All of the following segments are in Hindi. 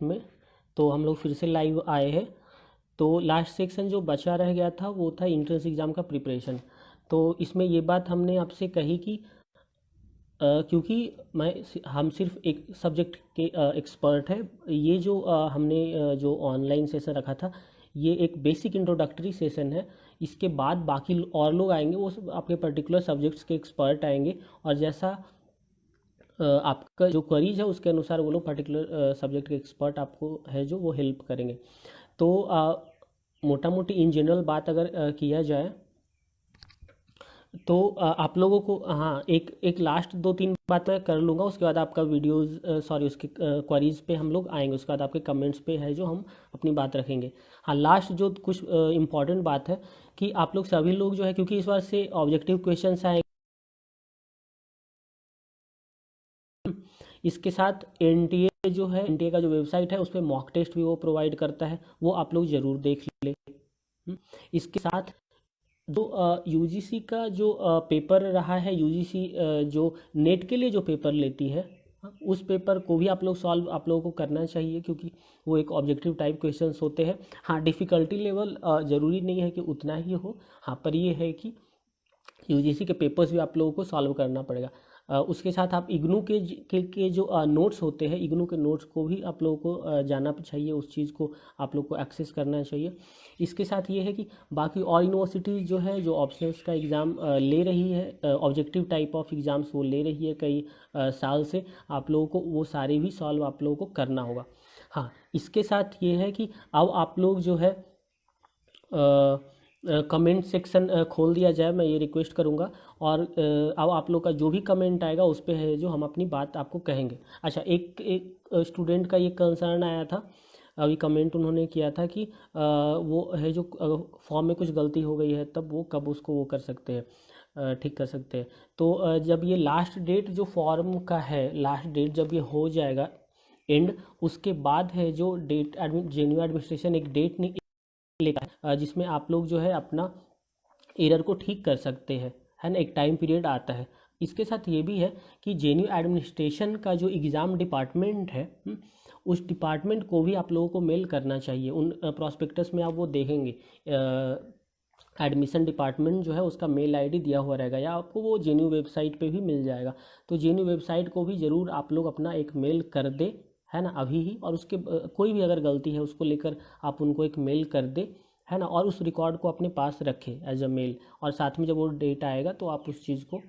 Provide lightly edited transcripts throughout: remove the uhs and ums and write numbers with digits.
में। तो हम लोग फिर से लाइव आए हैं। तो लास्ट सेक्शन जो बचा रह गया था वो था एंट्रेंस एग्ज़ाम का प्रिपरेशन। तो इसमें ये बात हमने आपसे कही कि क्योंकि हम सिर्फ एक सब्जेक्ट के एक्सपर्ट हैं। ये जो हमने जो ऑनलाइन सेशन रखा था ये एक बेसिक इंट्रोडक्टरी सेशन है। इसके बाद बाकी और लोग आएंगे, वो सब आपके पर्टिकुलर सब्जेक्ट्स के एक्सपर्ट आएंगे, और जैसा आपका जो क्वेरीज है उसके अनुसार वो लोग पर्टिकुलर सब्जेक्ट के एक्सपर्ट आपको है जो वो हेल्प करेंगे। तो मोटा मोटी इन जनरल बात अगर किया जाए तो आप लोगों को, हाँ, एक एक लास्ट दो तीन बात मैं कर लूँगा, उसके बाद आपका वीडियोस सॉरी उसके क्वेरीज पे हम लोग आएंगे, उसके बाद आपके कमेंट्स पे है जो हम अपनी बात रखेंगे। हाँ, लास्ट जो कुछ इम्पॉर्टेंट बात है कि आप लोग सभी लोग जो है, क्योंकि इस बार से ऑब्जेक्टिव क्वेश्चंस आएंगे, इसके साथ एनटीए जो है, एनटीए का जो वेबसाइट है उस पर मॉक टेस्ट भी वो प्रोवाइड करता है, वो आप लोग ज़रूर देख लें। इसके साथ जो यूजीसी का जो पेपर रहा है, यूजीसी जो नेट के लिए जो पेपर लेती है, उस पेपर को भी आप लोग सॉल्व आप लोगों को करना चाहिए, क्योंकि वो एक ऑब्जेक्टिव टाइप क्वेश्चंस होते हैं। हाँ, डिफ़िकल्टी लेवल ज़रूरी नहीं है कि उतना ही हो, हाँ, पर ये है कि यूजीसी के पेपर्स भी आप लोगों को सॉल्व करना पड़ेगा। उसके साथ आप इग्नू के जो नोट्स होते हैं, इग्नू के नोट्स को भी आप लोगों को जाना चाहिए, उस चीज़ को आप लोग को एक्सेस करना चाहिए। इसके साथ ये है कि बाकी और यूनिवर्सिटीज़ जो है जो ऑप्शनल्स का एग्ज़ाम ले रही है, ऑब्जेक्टिव टाइप ऑफ एग्ज़ाम्स वो ले रही है कई साल से, आप लोगों को वो सारे भी सॉल्व आप लोगों को करना होगा। हाँ, इसके साथ ये है कि अब आप लोग जो है कमेंट सेक्शन खोल दिया जाए, मैं ये रिक्वेस्ट करूँगा। और अब आप लोग का जो भी कमेंट आएगा उस पे है जो हम अपनी बात आपको कहेंगे। अच्छा, एक एक स्टूडेंट का ये कंसर्न आया था, अभी कमेंट उन्होंने किया था कि वो है जो फॉर्म में कुछ गलती हो गई है, तब वो कब उसको वो कर सकते हैं, ठीक कर सकते हैं। तो जब ये लास्ट डेट जो फॉर्म का है, लास्ट डेट जब ये हो जाएगा एंड, उसके बाद है जो डेट जेन्यू एडमिनिस्ट्रेशन एक डेट लेकर जिसमें आप लोग जो है अपना एरर को ठीक कर सकते हैं, है ना, एक टाइम पीरियड आता है। इसके साथ ये भी है कि जेन्यू एडमिनिस्ट्रेशन का जो एग्ज़ाम डिपार्टमेंट है, उस डिपार्टमेंट को भी आप लोगों को मेल करना चाहिए। उन प्रॉस्पेक्टस में आप वो देखेंगे, एडमिशन डिपार्टमेंट जो है उसका मेल आईडी दिया हुआ रहेगा, या आपको वो जेन्यू वेबसाइट पे भी मिल जाएगा। तो जेन्यू वेबसाइट को भी ज़रूर आप लोग अपना एक मेल कर दे, है ना, अभी ही। और उसके कोई भी अगर गलती है उसको लेकर आप उनको एक मेल कर दे, है ना, और उस रिकॉर्ड को अपने पास रखें एज अ मेल। और साथ में जब वो डेट आएगा तो आप उस चीज़ को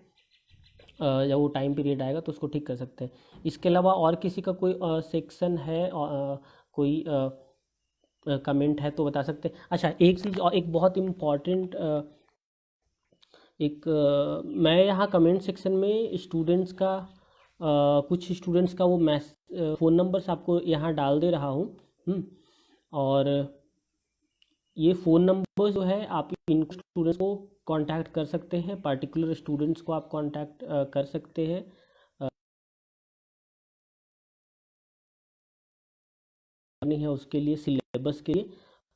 जब वो टाइम पीरियड आएगा तो उसको ठीक कर सकते हैं। इसके अलावा और किसी का कोई सेक्शन है, कोई कमेंट है तो बता सकते हैं। अच्छा, एक चीज़ और, एक बहुत इम्पॉर्टेंट, एक मैं यहाँ कमेंट सेक्शन में स्टूडेंट्स का कुछ स्टूडेंट्स का वो फ़ोन नंबर्स आपको यहाँ डाल दे रहा हूँ। और ये फ़ोन नंबर जो है आप इन स्टूडेंट्स को कांटेक्ट कर सकते हैं, पर्टिकुलर स्टूडेंट्स को आप कांटेक्ट कर सकते हैं। नहीं है उसके लिए, सिलेबस के लिए,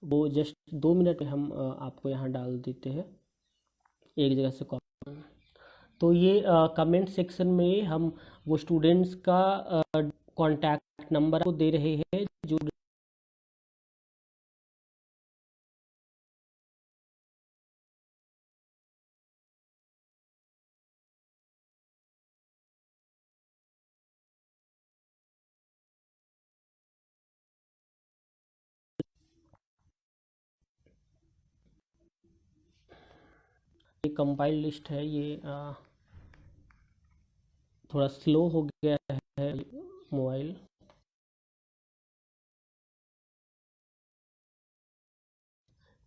वो जस्ट 2 मिनट में हम आपको यहाँ डाल देते हैं एक जगह से कॉपी। तो ये कमेंट सेक्शन में हम वो स्टूडेंट्स का कांटेक्ट नंबर को दे रहे हैं जो कंपाइल लिस्ट है। ये थोड़ा स्लो हो गया है मोबाइल।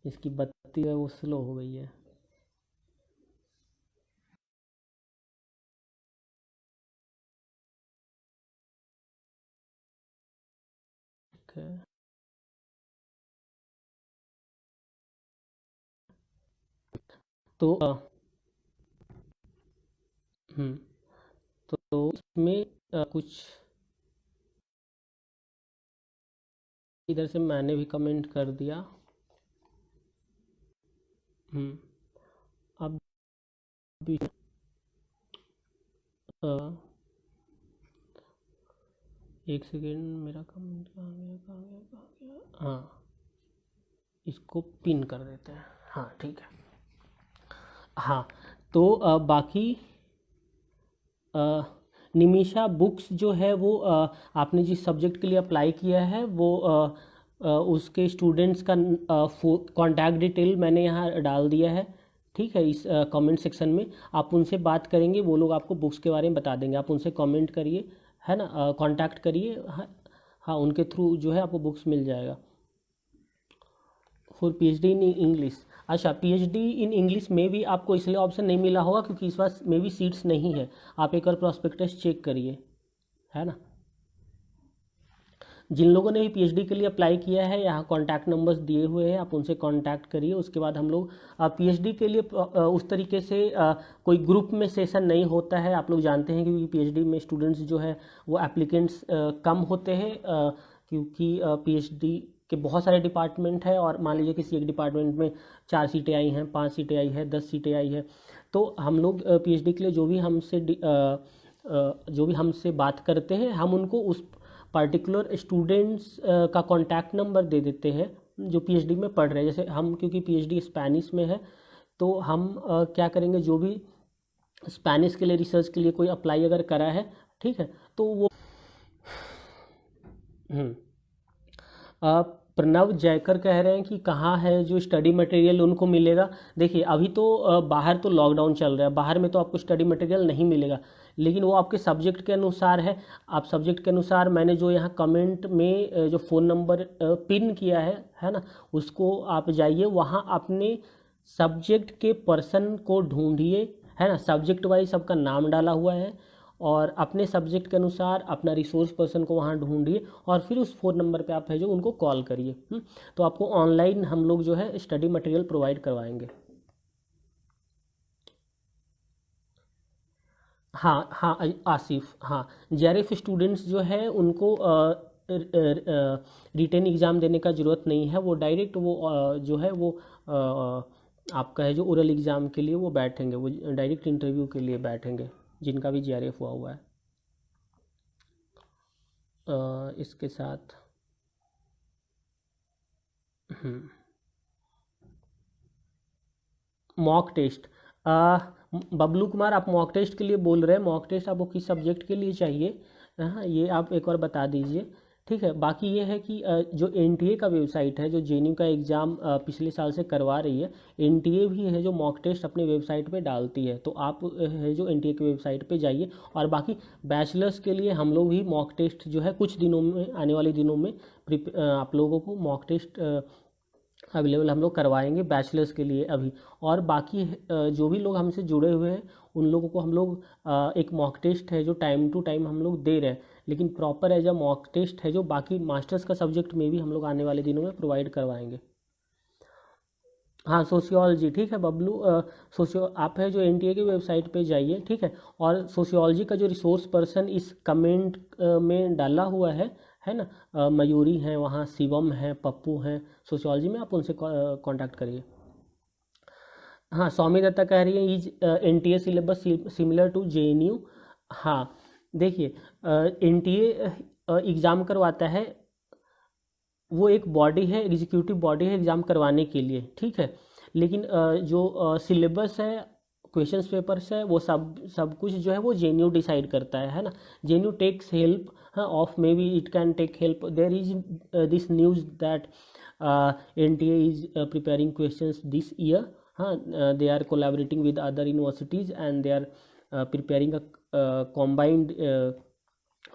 इसकी बत्ती है वो स्लो हो गई है। ठीक है। तो हम्म तो इसमें कुछ इधर से मैंने भी कमेंट कर दिया। हम्म अब भी अ, एक सेकेंड, मेरा कमेंट कहाँ गया कहाँ गया कहाँ गया, हाँ इसको पिन कर देते हैं, हाँ ठीक है। हाँ तो बाकी निमिषा बुक्स जो है वो आपने जिस सब्जेक्ट के लिए अप्लाई किया है वो उसके स्टूडेंट्स का कॉन्टैक्ट डिटेल मैंने यहाँ डाल दिया है, ठीक है। इस कमेंट सेक्शन में आप उनसे बात करेंगे, वो लोग आपको बुक्स के बारे में बता देंगे, आप उनसे कमेंट करिए, है ना, कांटेक्ट करिए, हाँ हाँ, उनके थ्रू जो है आपको बुक्स मिल जाएगा। फॉर पीएचडी इन इंग्लिश, अच्छा पीएचडी इन इंग्लिश में भी आपको इसलिए ऑप्शन नहीं मिला होगा क्योंकि इस बार में भी सीट्स नहीं है, आप एक बार प्रॉस्पेक्टस चेक करिए, है ना। जिन लोगों ने भी पीएचडी के लिए अप्लाई किया है, यहाँ कॉन्टैक्ट नंबर्स दिए हुए हैं, आप उनसे कॉन्टैक्ट करिए। उसके बाद हम लोग पीएचडी के लिए उस तरीके से कोई ग्रुप में सेशन नहीं होता है, आप लोग जानते हैं, क्योंकि पीएचडी में स्टूडेंट्स जो है वो एप्लीकेंट्स कम होते हैं, क्योंकि पीएचडी के बहुत सारे डिपार्टमेंट है, और मान लीजिए किसी एक डिपार्टमेंट में 4 सीटें आई हैं, 5 सीटें आई है, 10 सीटें आई है, तो हम लोग पीएचडी के लिए जो भी हमसे बात करते हैं, हम उनको उस पर्टिकुलर स्टूडेंट्स का कॉन्टैक्ट नंबर दे देते हैं जो पीएचडी में पढ़ रहे हैं। जैसे हम, क्योंकि पीएचडी स्पेनिश में है, तो हम क्या करेंगे, जो भी स्पेनिश के लिए रिसर्च के लिए कोई अप्लाई अगर करा है, ठीक है, तो वो प्रणव जयकर कह रहे हैं कि कहाँ है जो स्टडी मटेरियल उनको मिलेगा। देखिए अभी तो बाहर तो लॉकडाउन चल रहा है, बाहर में तो आपको स्टडी मटेरियल नहीं मिलेगा, लेकिन वो आपके सब्जेक्ट के अनुसार है। आप सब्जेक्ट के अनुसार, मैंने जो यहाँ कमेंट में जो फ़ोन नंबर पिन किया है ना, उसको आप जाइए, वहाँ अपने सब्जेक्ट के पर्सन को ढूंढिए, है ना, सब्जेक्ट वाइज सबका नाम डाला हुआ है, और अपने सब्जेक्ट के अनुसार अपना रिसोर्स पर्सन को वहाँ ढूंढिए, और फिर उस फ़ोन नंबर पे आप है जो उनको कॉल करिए। तो आपको ऑनलाइन हम लोग जो है स्टडी मटेरियल प्रोवाइड करवाएंगे। हाँ हाँ आसिफ, हाँ जेआरएफ स्टूडेंट्स जो है उनको रिटेन एग्ज़ाम देने का ज़रूरत नहीं है, वो डायरेक्ट वो जो है वो आपका है जो ओरल एग्ज़ाम के लिए वो बैठेंगे, वो डायरेक्ट इंटरव्यू के लिए बैठेंगे, जिनका भी जेआरएफ हुआ है। इसके साथ मॉक टेस्ट, बबलू कुमार आप मॉक टेस्ट के लिए बोल रहे हैं, मॉक टेस्ट आपको किस सब्जेक्ट के लिए चाहिए, हाँ ये आप एक बार बता दीजिए, ठीक है। बाकी ये है कि जो एनटीए का वेबसाइट है, जो जेएनयू का एग्ज़ाम पिछले साल से करवा रही है, एनटीए भी है जो मॉक टेस्ट अपने वेबसाइट पे डालती है, तो आप है जो एनटीए की वेबसाइट पे जाइए। और बाकी बैचलर्स के लिए हम लोग भी मॉक टेस्ट जो है कुछ दिनों में, आने वाले दिनों में आप लोगों को मॉक टेस्ट अवेलेबल हम लोग करवाएंगे बैचलर्स के लिए अभी। और बाकी जो भी लोग हमसे जुड़े हुए हैं उन लोगों को हम लोग एक मॉक टेस्ट है जो टाइम टू टाइम हम लोग दे रहे हैं, लेकिन proper as a mock test है जो बाकी मास्टर्स का सब्जेक्ट में भी हम लोग आने वाले दिनों में प्रोवाइड करवाएंगे। हाँ सोशियोलॉजी, ठीक है बबलू, सोशियो आप है जो एनटीए की वेबसाइट पे जाइए, ठीक है, और सोशियोलॉजी का जो रिसोर्स पर्सन इस कमेंट में डाला हुआ है ना, मयूरी हैं वहाँ, शिवम हैं, पप्पू हैं, सोशियोलॉजी में आप उनसे कांटेक्ट करिए। हाँ सौमी दत्ता कह रही है is NTA syllabus similar to JNU. हाँ देखिए एनटीए एग्ज़ाम करवाता है, वो एक बॉडी है, एग्जीक्यूटिव बॉडी है एग्ज़ाम करवाने के लिए, ठीक है, लेकिन जो सिलेबस है, क्वेश्चंस पेपर्स है, वो सब कुछ जो है वो जेएनयू डिसाइड करता है ना। JNU takes help of, maybe it can take help, there is this news that NTA is preparing questions this year, हाँ they are collaborating with other universities and they are preparing a combined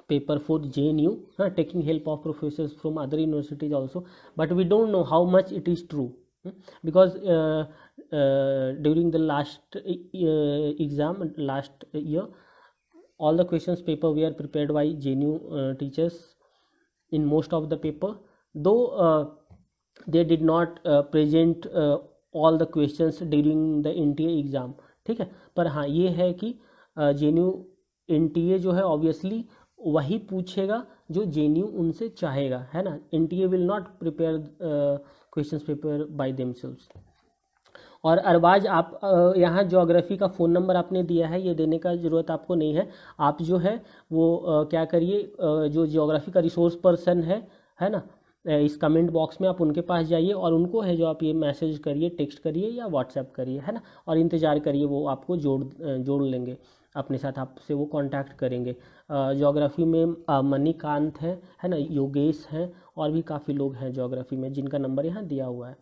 paper for JNU, taking help of professors from other universities also, but we don't know how much it is true, because during the last exam last year all the questions paper were prepared by JNU teachers in most of the paper, though they did not present all the questions during the NTA exam, ठीक है। पर हाँ ये है कि JNU NTA जो है ऑब्वियसली वही पूछेगा जो जेएनयू उनसे चाहेगा, है ना। NTA will not prepare questions paper by themselves. और अरबाज आप यहाँ ज्योग्राफी का फ़ोन नंबर आपने दिया है, ये देने का ज़रूरत आपको नहीं है। आप जो है वो क्या करिए, जो ज्योग्राफी का रिसोर्स पर्सन है ना, इस कमेंट बॉक्स में आप उनके पास जाइए और उनको है जो आप ये मैसेज करिए, टेक्स्ट करिए या व्हाट्सएप करिए, है ना, और इंतज़ार करिए, वो आपको जोड़ लेंगे अपने साथ, आपसे वो कांटेक्ट करेंगे। ज्योग्राफी में मणिकांत है ना, योगेश हैं, और भी काफ़ी लोग हैं ज्योग्राफी में जिनका नंबर यहाँ दिया हुआ है।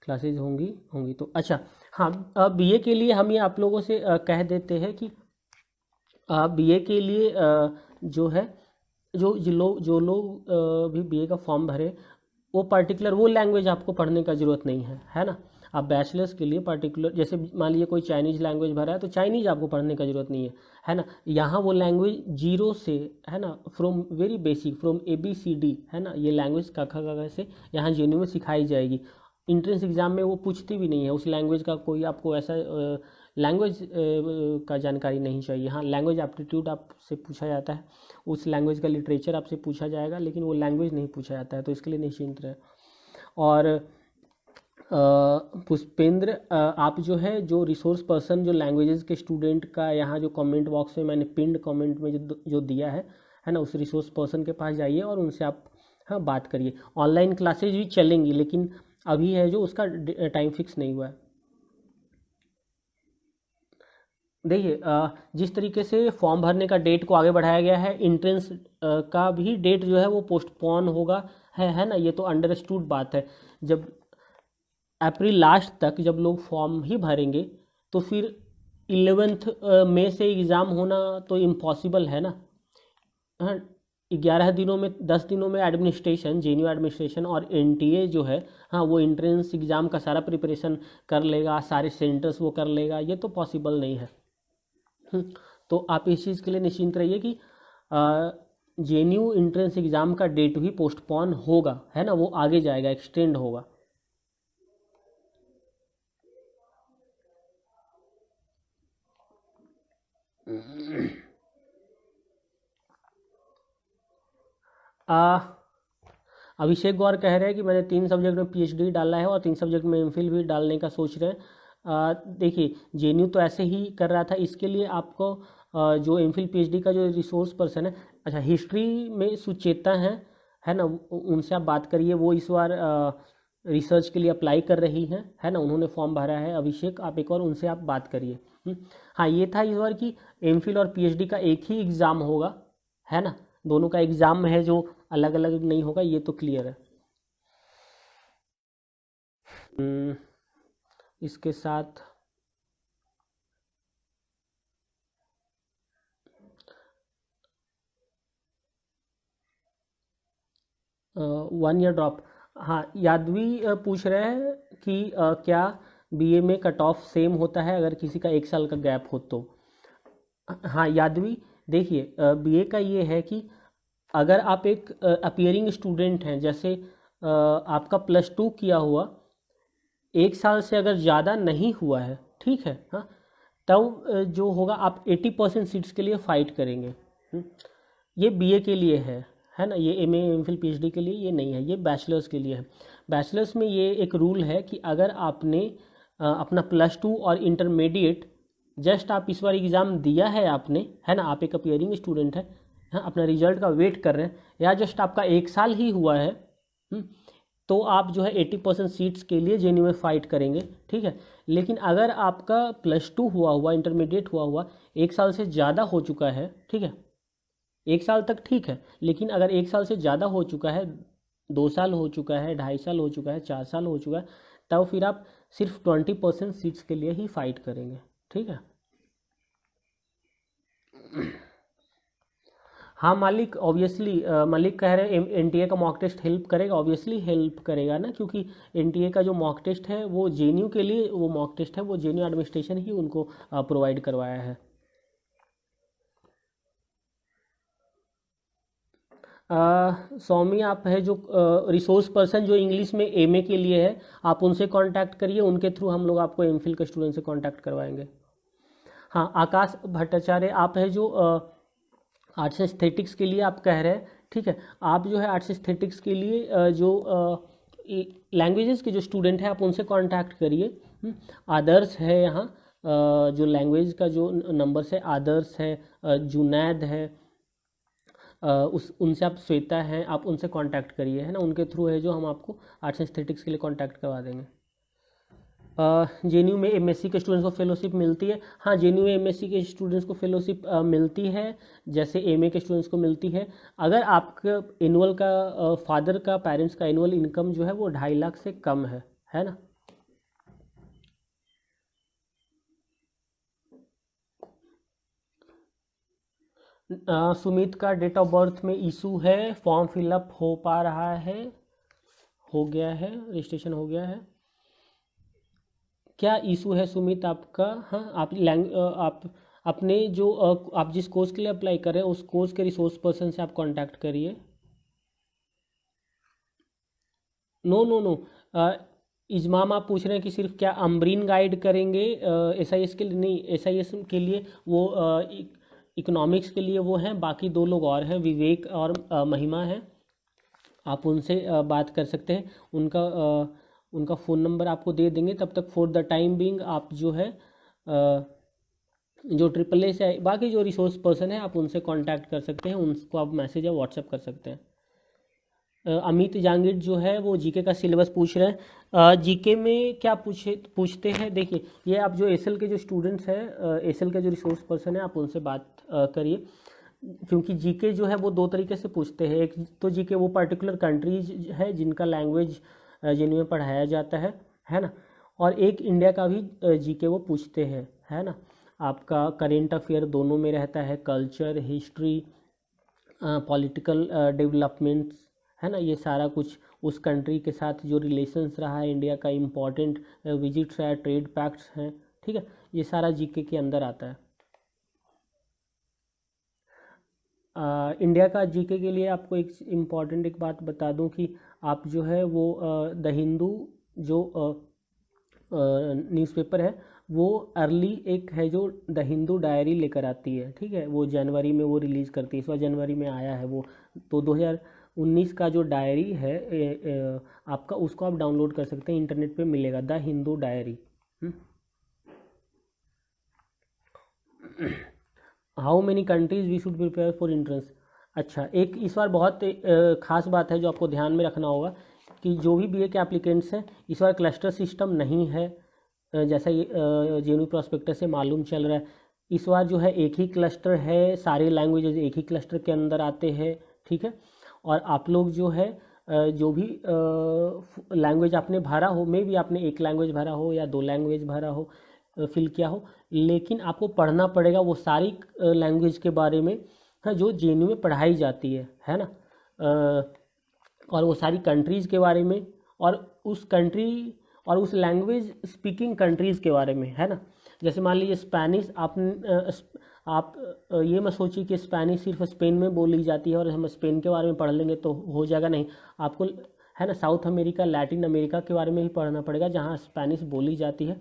क्लासेज होंगी तो अच्छा। हाँ, बीए के लिए हम ये आप लोगों से कह देते हैं कि बीए के लिए जो है, जो लोग भी बीए का फॉर्म भरे, वो पर्टिकुलर वो लैंग्वेज आपको पढ़ने का ज़रूरत नहीं है ना। आप बैचलर्स के लिए पर्टिकुलर, जैसे मान लीजिए कोई चाइनीज़ लैंग्वेज भरा है तो चाइनीज़ आपको पढ़ने का ज़रूरत नहीं है ना। यहाँ वो लैंग्वेज जीरो से, है ना, from very basic, from ABCD, है ना, ये लैंग्वेज क से यहाँ JNU में सिखाई जाएगी। इंट्रेंस एग्ज़ाम में वो पूछती भी नहीं है उस लैंग्वेज का, कोई आपको ऐसा लैंग्वेज का जानकारी नहीं चाहिए। हाँ, लैंग्वेज एप्टीट्यूड आपसे पूछा जाता है, उस लैंग्वेज का लिटरेचर आपसे पूछा जाएगा, लेकिन वो लैंग्वेज नहीं पूछा जाता है, तो इसके लिए निश्चिंत रहे। और पुष्पेंद्र, आप जो है, जो रिसोर्स पर्सन जो लैंग्वेजेस के स्टूडेंट का यहाँ जो कमेंट बॉक्स में मैंने पिंड कमेंट में जो दिया है ना, उस रिसोर्स पर्सन के पास जाइए और उनसे आप हाँ बात करिए। ऑनलाइन क्लासेज भी चलेंगी, लेकिन अभी है जो उसका टाइम फिक्स नहीं हुआ है। देखिए, जिस तरीके से फॉर्म भरने का डेट को आगे बढ़ाया गया है, इंट्रेंस का भी डेट जो है वो पोस्टपोन होगा, है ना, ये तो अंडरस्टूड बात है। जब अप्रैल लास्ट तक जब लोग फॉर्म ही भरेंगे तो फिर 11 मई से एग्ज़ाम होना तो इम्पॉसिबल है ना। हाँ, 11 दिनों में, 10 दिनों में एडमिनिस्ट्रेशन, JNU एडमिनिस्ट्रेशन और NTA जो है, हाँ, वो इंट्रेंस एग्ज़ाम का सारा प्रिपरेशन कर लेगा, सारे सेंटर्स वो कर लेगा, ये तो पॉसिबल नहीं है। तो आप इस चीज़ के लिए निश्चिंत रहिए कि JNU इंट्रेंस एग्ज़ाम का डेट भी पोस्टपोन होगा, है ना, वो आगे जाएगा, एक्सटेंड होगा। अभिषेक गौर कह रहे हैं कि मैंने 3 सब्जेक्ट में PhD डाला है और 3 सब्जेक्ट में MPhil भी डालने का सोच रहे हैं। देखिए, JNU तो ऐसे ही कर रहा था, इसके लिए आपको जो MPhil PhD का जो रिसोर्स पर्सन है, अच्छा, हिस्ट्री में सुचेता है ना, उनसे आप बात करिए, वो इस बार रिसर्च के लिए अप्लाई कर रही हैं, है ना, उन्होंने फॉर्म भरा है। अभिषेक, आप एक और उनसे आप बात करिए। हाँ, ये था इस बार कि MPhil और PhD का एक ही एग्ज़ाम होगा, है ना, दोनों का एग्ज़ाम है जो अलग अलग नहीं होगा, ये तो क्लियर है। इसके साथ 1 ईयर ड्रॉप। हाँ, यादवी पूछ रहे हैं कि क्या BA में कट ऑफ सेम होता है अगर किसी का 1 साल का गैप हो तो। हाँ यादवी, देखिए, BA का ये है कि अगर आप एक अपीयरिंग स्टूडेंट हैं, जैसे आपका +2 किया हुआ 1 साल से अगर ज़्यादा नहीं हुआ है, ठीक है, हाँ, तब जो होगा आप 80% सीट्स के लिए फ़ाइट करेंगे। ये BA के लिए है ना, ये MA MPhil PhD के लिए ये नहीं है, ये बैचलर्स के लिए है। बैचलर्स में ये एक रूल है कि अगर आपने अपना +2 और इंटरमीडिएट जस्ट आप इस बार एग्ज़ाम दिया है आपने, है ना, आप एक अपीयरिंग स्टूडेंट है, हाँ, अपना रिजल्ट का वेट कर रहे हैं, या जस्ट आपका 1 साल ही हुआ है, तो आप जो है 80% सीट्स के लिए JNU में फ़ाइट करेंगे, ठीक है। लेकिन अगर आपका +2 हुआ हुआ, इंटरमीडिएट हुआ हुआ 1 साल से ज़्यादा हो चुका है, ठीक है, 1 साल तक ठीक है, लेकिन अगर 1 साल से ज़्यादा हो चुका है, 2 साल हो चुका है, 2.5 साल हो चुका है, 4 साल हो चुका है, तब फिर आप सिर्फ 20% सीट्स के लिए ही फ़ाइट करेंगे, ठीक है। हाँ मालिक, ऑब्वियसली मलिक कह रहे हैं NTA का मॉक टेस्ट हेल्प करेगा, ऑब्वियसली हेल्प करेगा ना, क्योंकि NTA का जो मॉक टेस्ट है वो JNU के लिए, वो मॉक टेस्ट है वो JNU एडमिनिस्ट्रेशन ही उनको प्रोवाइड करवाया है। स्वामी, आप है जो रिसोर्स पर्सन जो इंग्लिश में MA के लिए है, आप उनसे कांटेक्ट करिए, उनके थ्रू हम लोग आपको MPhil के स्टूडेंट से कांटेक्ट करवाएंगे। हाँ, आकाश भट्टाचार्य, आप है जो आर्ट्स एस्थेटिक्स के लिए आप कह रहे हैं, ठीक है, आप जो है आर्ट्स एस्थेटिक्स के लिए जो लैंग्वेजेस के जो स्टूडेंट हैं आप उनसे कांटेक्ट करिए। आदर्श है यहाँ, जो लैंग्वेज का जो नंबर्स है, आदर्श है, जुनैद है, उस उनसे आप श्वेता हैं, आप उनसे कांटेक्ट करिए, है ना। उनके थ्रू है जो हम आपको आर्ट्स एंड एस्थेटिक्स के लिए कांटेक्ट करवा देंगे। जेएनयू में एमएससी के स्टूडेंट्स को फेलोशिप मिलती है। हाँ, जेएनयू में एमएससी के स्टूडेंट्स को फेलोशिप मिलती है, जैसे एमए के स्टूडेंट्स को मिलती है। अगर आपका एनुअल का फादर का, पेरेंट्स का एनुअल इनकम जो है वो 2.5 लाख से कम है ना। सुमित का डेट ऑफ बर्थ में इशू है, फॉर्म फिलअप हो पा रहा है, हो गया है, रजिस्ट्रेशन हो गया है। क्या इशू है सुमित आपका? हाँ, आप अपने जो आप जिस कोर्स के लिए अप्लाई कर रहे हैं उस कोर्स के रिसोर्स पर्सन से आप कांटेक्ट करिए। नो नो नो, इजमाम आप पूछ रहे हैं कि सिर्फ क्या अम्बरीन गाइड करेंगे एसआईएस के लिए? नहीं, एसआईएस के लिए वो इकोनॉमिक्स के लिए वो हैं, बाकी 2 लोग और हैं, विवेक और महिमा हैं। आप उनसे बात कर सकते हैं। उनका फ़ोन नंबर आपको दे देंगे। तब तक फॉर द टाइम बिंग आप जो है जो AAA से बाकी जो रिसोर्स पर्सन है आप उनसे कांटेक्ट कर सकते हैं, उनको आप मैसेज या व्हाट्सएप कर सकते हैं। अमित जांगिड जो है वो जीके का सिलेबस पूछ रहे हैं। जीके में क्या पूछते हैं, देखिए ये आप जो एसएल के जो स्टूडेंट्स हैं, एसएल के जो रिसोर्स पर्सन है आप उनसे बात करिए, क्योंकि जीके जो है वो 2 तरीके से पूछते हैं। एक तो जीके वो पर्टिकुलर कंट्रीज है जिनका लैंग्वेज जिनमें पढ़ाया जाता है ना। और एक इंडिया का भी जीके वो पूछते हैं, है ना। आपका करेंट अफेयर दोनों में रहता है, कल्चर, हिस्ट्री, पॉलिटिकल डेवलपमेंट्स, है ना। ये सारा कुछ उस कंट्री के साथ जो रिलेशंस रहा है इंडिया का, इम्पॉर्टेंट विजिट्स है, ट्रेड पैक्ट्स हैं, ठीक है, ये सारा जीके के अंदर आता है। इंडिया का जीके के लिए आपको एक इम्पॉर्टेंट एक बात बता दूं कि आप जो है वो द हिंदू जो न्यूज़पेपर है वो अर्ली एक है जो द हिंदू डायरी लेकर आती है, ठीक है। वो जनवरी में वो रिलीज़ करती है, इस बार जनवरी में आया है वो। तो 2019 का जो डायरी है आपका, उसको आप डाउनलोड कर सकते हैं, इंटरनेट पे मिलेगा, the Hindu diary. How many countries we should prepare for entrance. अच्छा, एक इस बार बहुत खास बात है जो आपको ध्यान में रखना होगा कि जो भी बीए के एप्लीकेंट्स हैं इस बार क्लस्टर सिस्टम नहीं है, जैसा ये जेएनयू प्रॉस्पेक्टस से मालूम चल रहा है। इस बार जो है एक ही क्लस्टर है, सारे लैंग्वेजेज एक ही क्लस्टर के अंदर आते हैं, ठीक है। और आप लोग जो है जो भी लैंग्वेज आपने भरा हो, मे भी आपने 1 लैंग्वेज भरा हो या 2 लैंग्वेज भरा हो, फिल किया हो, लेकिन आपको पढ़ना पड़ेगा वो सारी लैंग्वेज के बारे में, हाँ, जो जेएनयू में पढ़ाई जाती है ना। और वो सारी कंट्रीज़ के बारे में, और उस कंट्री और उस लैंग्वेज स्पीकिंग कंट्रीज़ के बारे में, है ना। जैसे मान लीजिए स्पेनिश, आप ये मत सोचिए कि स्पेनिश सिर्फ स्पेन में बोली जाती है और हम स्पेन के बारे में पढ़ लेंगे तो हो जाएगा, नहीं। आपको, है ना, साउथ अमेरिका, लैटिन अमेरिका के बारे में भी पढ़ना पड़ेगा जहाँ स्पेनिश बोली जाती है,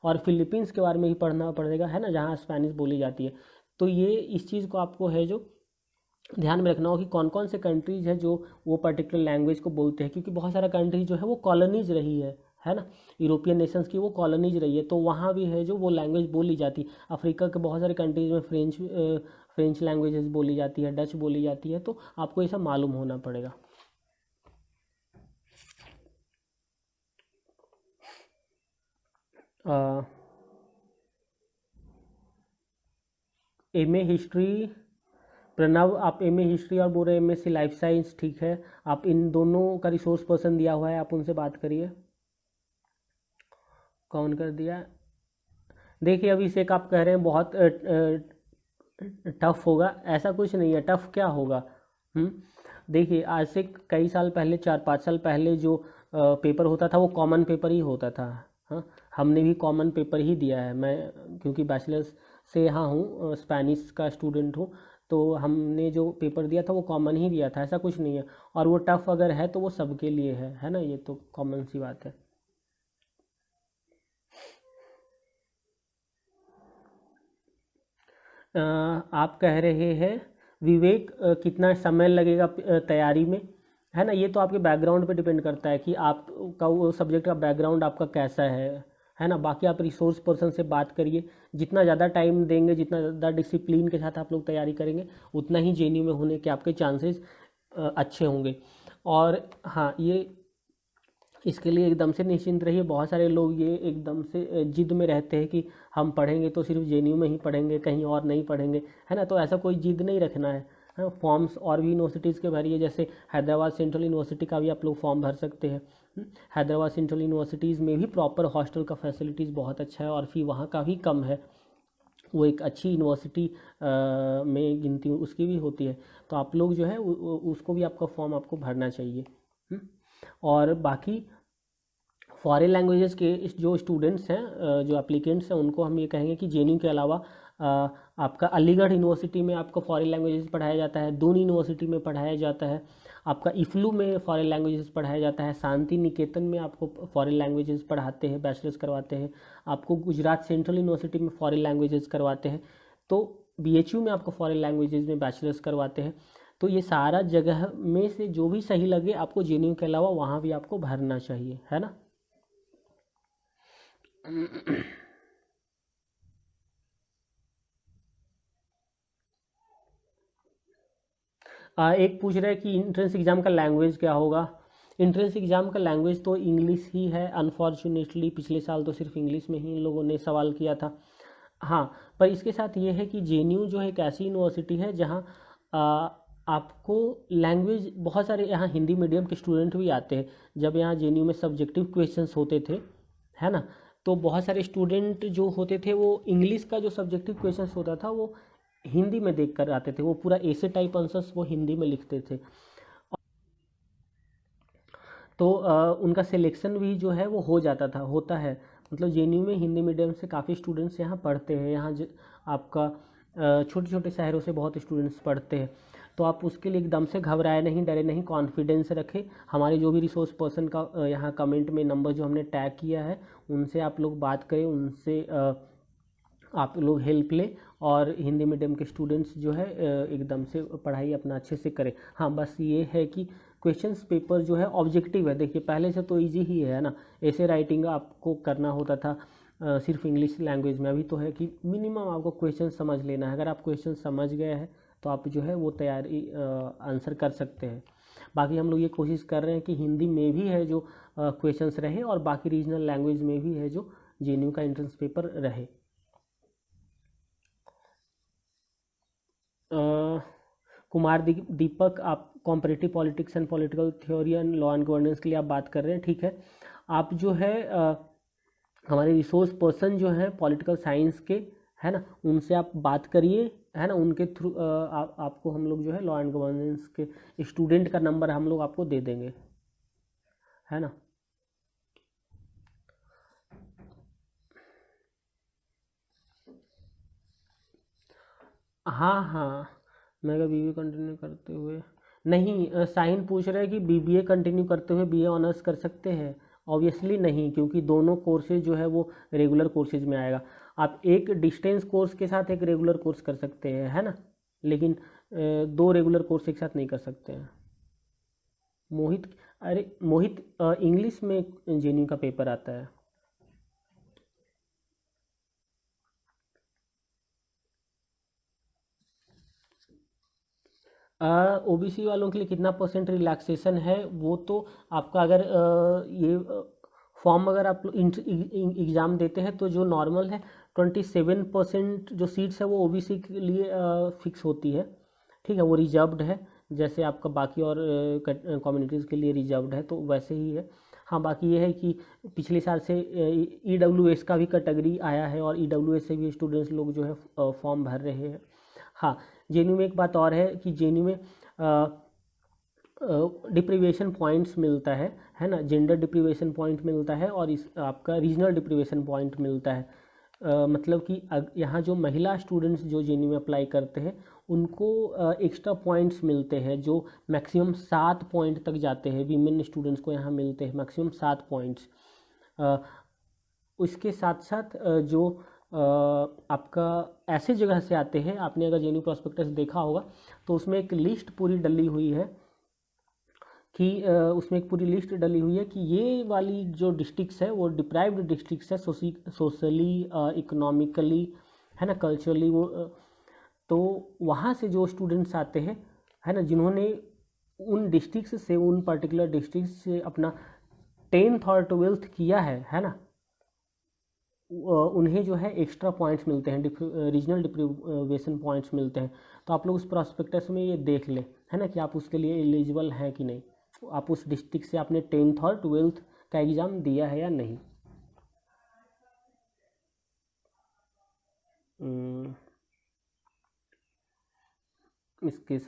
और फिलीपींस के बारे में भी पढ़ना पड़ेगा, है ना, जहाँ स्पेनिश बोली जाती है। तो ये इस चीज़ को आपको है जो ध्यान में रखना हो कि कौन कौन से कंट्रीज है जो वो पर्टिकुलर लैंग्वेज को बोलते हैं, क्योंकि बहुत सारा कंट्री जो है वो कॉलोनीज रही है ना। यूरोपियन नेशंस की वो कॉलोनीज रही है, तो वहाँ भी है जो वो लैंग्वेज बोली जाती है। अफ्रीका के बहुत सारे कंट्रीज में फ्रेंच लैंग्वेजेस बोली जाती है, डच बोली जाती है, तो आपको ये सब मालूम होना पड़ेगा। एमए हिस्ट्री, प्रणव आप एमए हिस्ट्री और बोल रहे एमएससी लाइफ साइंस, ठीक है। आप इन दोनों का रिसोर्स पर्सन दिया हुआ है, आप उनसे बात करिए। कौन कर दिया? देखिए अभिषेक आप कह रहे हैं बहुत टफ होगा, ऐसा कुछ नहीं है, टफ क्या होगा। देखिए आज से कई साल पहले, 4-5 साल पहले जो पेपर होता था वो कॉमन पेपर ही होता था। हाँ, हमने भी कॉमन पेपर ही दिया है। मैं क्योंकि बैचलर्स से यहाँ हूँ, स्पेनिश का स्टूडेंट हूँ, तो हमने जो पेपर दिया था वो कॉमन ही दिया था, ऐसा कुछ नहीं है। और वो टफ अगर है तो वो सबके लिए है ना, ये तो कॉमन सी बात है। आप कह रहे हैं विवेक कितना समय लगेगा तैयारी में? है ना। ये तो आपके बैकग्राउंड पे डिपेंड करता है कि आपका वो सब्जेक्ट का बैकग्राउंड आपका कैसा है ना। बाकी आप रिसोर्स पर्सन से बात करिए, जितना ज़्यादा टाइम देंगे, जितना ज़्यादा डिसिप्लिन के साथ आप लोग तैयारी करेंगे, उतना ही जेएनयू में होने के आपके चांसेस अच्छे होंगे। और हाँ, ये इसके लिए एकदम से निश्चिंत रहिए। बहुत सारे लोग ये एकदम से जिद में रहते हैं कि हम पढ़ेंगे तो सिर्फ जेएनयू में ही पढ़ेंगे, कहीं और नहीं पढ़ेंगे, है ना। तो ऐसा कोई जिद नहीं रखना है। हाँ, फॉर्म्स और भी यूनिवर्सिटीज़ के भरिए, जैसे हैदराबाद सेंट्रल यूनिवर्सिटी का भी आप लोग फॉर्म भर सकते हैं। हैदराबाद सेंट्रल यूनिवर्सिटीज़ में भी प्रॉपर हॉस्टल का फैसिलिटीज़ बहुत अच्छा है और फी वहाँ का भी कम है। वो एक अच्छी यूनिवर्सिटी में गिनती उसकी भी होती है। तो आप लोग जो है उसको भी आपका फॉर्म आपको भरना चाहिए। और बाकी फॉरेन लैंग्वेजेस के जो स्टूडेंट्स हैं, जो एप्लीकेंट्स हैं, उनको हम ये कहेंगे कि जेएनयू के अलावा आपका अलीगढ़ यूनिवर्सिटी में आपको फॉरेन लैंग्वेजेस पढ़ाया जाता है, दून यूनिवर्सिटी में पढ़ाया जाता है, आपका इफ्लू में फॉरेन लैंग्वेजेस पढ़ाया जाता है, शांति निकेतन में आपको फॉरेन लैंग्वेजेस पढ़ाते हैं, बैचलर्स करवाते हैं, आपको गुजरात सेंट्रल यूनिवर्सिटी में फॉरेन लैंग्वेजेस करवाते हैं, तो बीएचयू में आपको फॉरेन लैंग्वेजेस में बैचलर्स करवाते हैं। तो ये सारा जगह में से जो भी सही लगे आपको जेएनयू के अलावा वहाँ भी आपको भरना चाहिए, है ना। एक पूछ रहे हैं कि इंट्रेंस एग्ज़ाम का लैंग्वेज क्या होगा। इंट्रेंस एग्ज़ाम का लैंग्वेज तो इंग्लिश ही है अनफॉर्चुनेटली। पिछले साल तो सिर्फ इंग्लिश में ही इन लोगों ने सवाल किया था। हाँ, पर इसके साथ ये है कि जेएनयू जो है एक ऐसी यूनिवर्सिटी है जहाँ आपको लैंग्वेज, बहुत सारे यहाँ हिंदी मीडियम के स्टूडेंट भी आते हैं। जब यहाँ जेएनयू में सब्जेक्टिव क्वेश्चंस होते थे, है ना, तो बहुत सारे स्टूडेंट जो होते थे वो इंग्लिश का जो सब्जेक्टिव क्वेश्चंस होता था वो हिंदी में देख कर आते थे। वो पूरा ऐसे टाइप आंसर्स वो हिंदी में लिखते थे। तो उनका सिलेक्शन भी जो है वो हो जाता था, होता है। मतलब जेएनयू में हिंदी मीडियम से काफ़ी स्टूडेंट्स यहाँ पढ़ते हैं। यहाँ आपका छोटे छोटे शहरों से बहुत स्टूडेंट्स पढ़ते हैं। तो आप उसके लिए एकदम से घबराए नहीं, डरे नहीं, कॉन्फिडेंस रखें। हमारे जो भी रिसोर्स पर्सन का यहाँ कमेंट में नंबर जो हमने टैग किया है, उनसे आप लोग बात करें, उनसे आप लोग हेल्प लें और हिंदी मीडियम के स्टूडेंट्स जो है एकदम से पढ़ाई अपना अच्छे से करें। हाँ, बस ये है कि क्वेश्चंस पेपर जो है ऑब्जेक्टिव है। देखिए, पहले से तो इजी ही है ना। ऐसे राइटिंग आपको करना होता था सिर्फ इंग्लिश लैंग्वेज में। अभी तो है कि मिनिमम आपको क्वेश्चन समझ लेना है। अगर आप क्वेश्चन समझ गए हैं तो आप जो है वो तैयारी आंसर कर सकते हैं। बाकी हम लोग ये कोशिश कर रहे हैं कि हिंदी में भी है जो क्वेश्चंस रहे और बाकी रीजनल लैंग्वेज में भी है जो जेएनयू का एंट्रेंस पेपर रहे। कुमार दीपक, आप comparative politics and political theory and law and governance के लिए आप बात कर रहे हैं, ठीक है। आप जो है हमारे रिसोर्स पर्सन जो हैं पॉलिटिकल साइंस के, है ना, उनसे आप बात करिए, है ना। उनके थ्रू आपको हम लोग जो है लॉ एंड गवर्नेंस के स्टूडेंट का नंबर हम लोग आपको दे देंगे, है ना। हाँ हाँ, मैं अगर बीबीए कंटिन्यू करते हुए, नहीं, साहिन पूछ रहे हैं कि बीबीए कंटिन्यू करते हुए बीए ऑनर्स कर सकते हैं। ऑब्वियसली नहीं, क्योंकि दोनों कोर्सेज जो है वो रेगुलर कोर्सेज में आएगा। आप एक डिस्टेंस कोर्स के साथ एक रेगुलर कोर्स कर सकते हैं, है ना, लेकिन दो रेगुलर कोर्स एक साथ नहीं कर सकते हैं। मोहित, अरे मोहित, इंग्लिश में जेएनयू का पेपर आता है। ओबीसी वालों के लिए कितना परसेंट रिलैक्सेशन है, वो तो आपका अगर ये फॉर्म अगर आप एग्ज़ाम देते हैं तो जो नॉर्मल है 27% जो सीट्स है वो ओबीसी के लिए फिक्स होती है, ठीक है। वो रिजर्व्ड है, जैसे आपका बाकी और कम्युनिटीज़ के लिए रिजर्व्ड है, तो वैसे ही है। हाँ, बाकी ये है कि पिछले साल से ईडब्ल्यूएस का भी कैटेगरी आया है और ईडब्ल्यूएस से भी स्टूडेंट्स लोग जो है फॉर्म भर रहे हैं। हाँ, जेएनयू में एक बात और है कि जेएनयू में डिप्रीवेशन पॉइंट्स मिलता है ना। जेंडर डिप्रीवेशन पॉइंट मिलता है और इस आपका रीजनल डिप्रीवेशन पॉइंट मिलता है। मतलब कि यहाँ जो महिला स्टूडेंट्स जो जेएनयू में अप्लाई करते हैं उनको एक्स्ट्रा पॉइंट्स मिलते हैं, जो मैक्सिमम 7 पॉइंट तक जाते हैं। वीमेन स्टूडेंट्स को यहाँ मिलते हैं मैक्सिमम 7 पॉइंट्स। उसके साथ साथ जो आपका ऐसे जगह से आते हैं, आपने अगर जेएनयू प्रॉस्पेक्टस देखा होगा तो उसमें एक लिस्ट पूरी डली हुई है कि उसमें एक पूरी लिस्ट डली हुई है कि ये वाली जो डिस्ट्रिक्ट्स है वो डिप्राइव्ड डिस्ट्रिक्ट्स है, सोशली, इकोनॉमिकली, है ना, कल्चरली, वो तो वहाँ से जो स्टूडेंट्स आते हैं, है ना, जिन्होंने उन डिस्ट्रिक्ट से, उन पर्टिकुलर डिस्ट्रिक्ट से अपना 10th और 12th किया है ना, उन्हें जो है एक्स्ट्रा पॉइंट्स मिलते हैं, रीजनल डिप्रीवेशन पॉइंट्स मिलते हैं। तो आप लोग उस प्रॉस्पेक्टस में ये देख लें, है ना, कि आप उसके लिए एलिजिबल हैं कि नहीं, आप उस डिस्ट्रिक्ट से आपने 10th और 12th का एग्ज़ाम दिया है या नहीं। इसके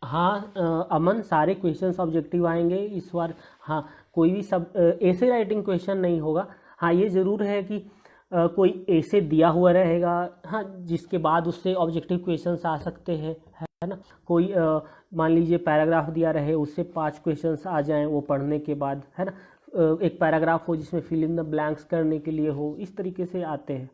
हाँ अमन, सारे क्वेश्चंस ऑब्जेक्टिव आएंगे इस बार। हाँ, कोई भी सब ऐसे राइटिंग क्वेश्चन नहीं होगा। हाँ, ये ज़रूर है कि कोई ऐसे दिया हुआ रहेगा, हाँ, जिसके बाद उससे ऑब्जेक्टिव क्वेश्चंस आ सकते हैं, है ना। कोई मान लीजिए पैराग्राफ दिया रहे, उससे 5 क्वेश्चंस आ जाएं वो पढ़ने के बाद, है ना। एक पैराग्राफ हो जिसमें फिल इन द ब्लैंक्स करने के लिए हो, इस तरीके से आते हैं।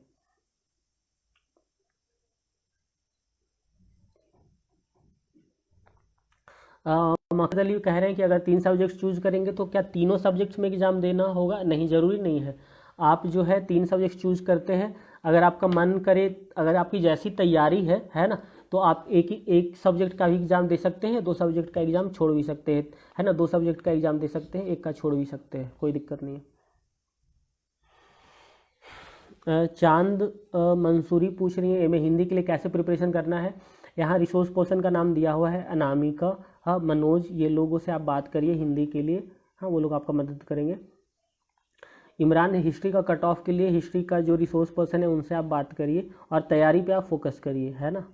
मकसद अली कह रहे हैं कि अगर 3 सब्जेक्ट्स चूज करेंगे तो क्या तीनों सब्जेक्ट्स में एग्ज़ाम देना होगा? नहीं, ज़रूरी नहीं है। आप जो है 3 सब्जेक्ट्स चूज करते हैं, अगर आपका मन करे, अगर आपकी जैसी तैयारी है ना, तो आप एक सब्जेक्ट का भी एग्ज़ाम दे सकते हैं, 2 सब्जेक्ट का एग्ज़ाम छोड़ भी सकते हैं, है ना, 2 सब्जेक्ट का एग्ज़ाम दे सकते हैं, एक का छोड़ भी सकते हैं, कोई दिक्कत नहीं है। चांद मंसूरी पूछ रही है एमए हिंदी के लिए कैसे प्रिपरेशन करना है। यहाँ रिसोर्स पर्सन का नाम दिया हुआ है, अनामिका, हाँ, मनोज, ये लोगों से आप बात करिए हिंदी के लिए, हाँ, वो लोग आपका मदद करेंगे। इमरान, हिस्ट्री का कट ऑफ के लिए हिस्ट्री का जो रिसोर्स पर्सन है उनसे आप बात करिए और तैयारी पे आप फोकस करिए, है ना।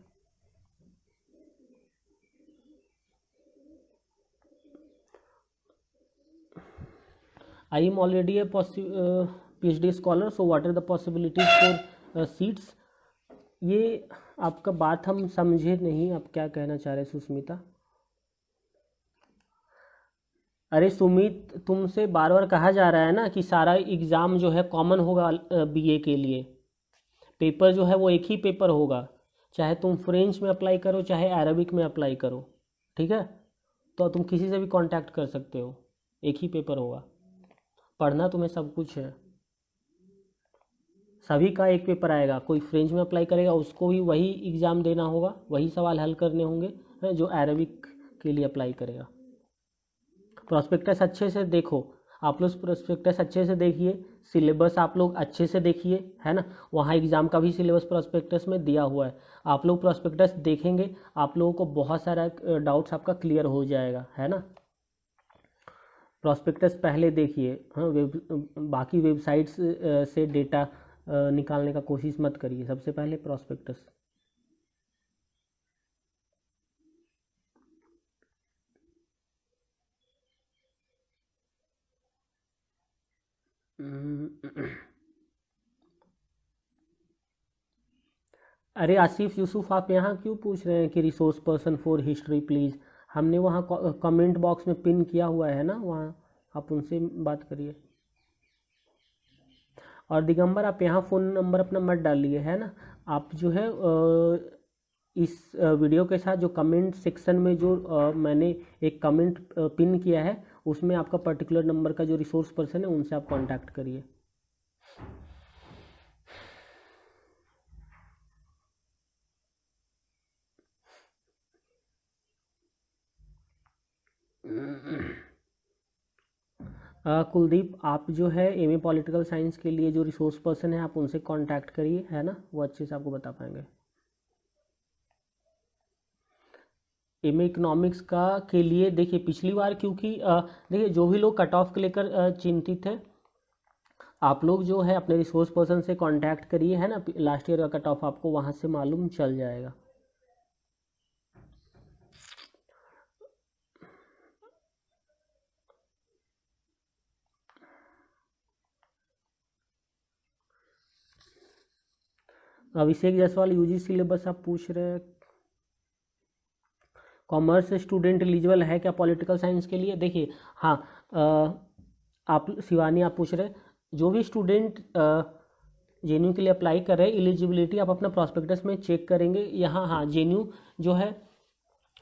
I am already a PhD scholar, so what are the possibilities for seats. ये आपका बात हम समझे नहीं, आप क्या कहना चाह रहे हैं सुस्मिता? अरे सुमित, तुमसे बार बार कहा जा रहा है ना कि सारा एग्ज़ाम जो है कॉमन होगा BA के लिए। पेपर जो है वो एक ही पेपर होगा, चाहे तुम फ्रेंच में अप्लाई करो चाहे अरबिक में अप्लाई करो, ठीक है। तो तुम किसी से भी कांटेक्ट कर सकते हो, एक ही पेपर होगा। पढ़ना तुम्हें सब कुछ है, सभी का एक पेपर आएगा। कोई फ्रेंच में अप्लाई करेगा उसको भी वही एग्ज़ाम देना होगा, वही सवाल हल करने होंगे जो अरबिक के लिए अप्लाई करेगा। प्रोस्पेक्टस अच्छे से देखो, आप लोग प्रोस्पेक्टस अच्छे से देखिए, सिलेबस आप लोग अच्छे से देखिए, है ना। वहाँ एग्ज़ाम का भी सिलेबस प्रोस्पेक्टस में दिया हुआ है। आप लोग प्रोस्पेक्टस देखेंगे, आप लोगों को बहुत सारा डाउट्स आपका क्लियर हो जाएगा, है ना। प्रोस्पेक्टस पहले देखिए, हाँ, बाकी वेबसाइट्स से डेटा निकालने का कोशिश मत करिए, सबसे पहले प्रोस्पेक्टस। अरे आसिफ यूसुफ, आप यहाँ क्यों पूछ रहे हैं कि resource person for history please? हमने वहाँ कमेंट बॉक्स में पिन किया हुआ है ना, वहाँ आप उनसे बात करिए। और दिगंबर, आप यहाँ फ़ोन नंबर अपना मत डालिए, है ना। आप जो है इस वीडियो के साथ जो कमेंट सेक्शन में जो मैंने एक कमेंट पिन किया है, उसमें आपका पर्टिकुलर नंबर का जो रिसोर्स पर्सन है उनसे आप कांटेक्ट करिए। कुलदीप, आप जो है एमए पॉलिटिकल साइंस के लिए जो रिसोर्स पर्सन है आप उनसे कांटेक्ट करिए, है ना, वो अच्छे से आपको बता पाएंगे। एमए इकोनॉमिक्स का के लिए देखिए, पिछली बार क्योंकि देखिए जो भी लोग कट ऑफ को लेकर चिंतित है, आप लोग जो है अपने रिसोर्स पर्सन से कांटेक्ट करिए, है ना। लास्ट ईयर का कट ऑफ आपको वहाँ से मालूम चल जाएगा। अभिषेक जायसवाल, यूजी सिलेबस आप पूछ रहे हैं। कॉमर्स स्टूडेंट एलिजिबल है क्या पॉलिटिकल साइंस के लिए? देखिए, हाँ, आप शिवानी आप पूछ रहे हैं, जो भी स्टूडेंट जेएनयू के लिए अप्लाई कर रहे हैं, एलिजिबिलिटी आप अपना प्रॉस्पेक्टस में चेक करेंगे। यहाँ हाँ जेएनयू जो है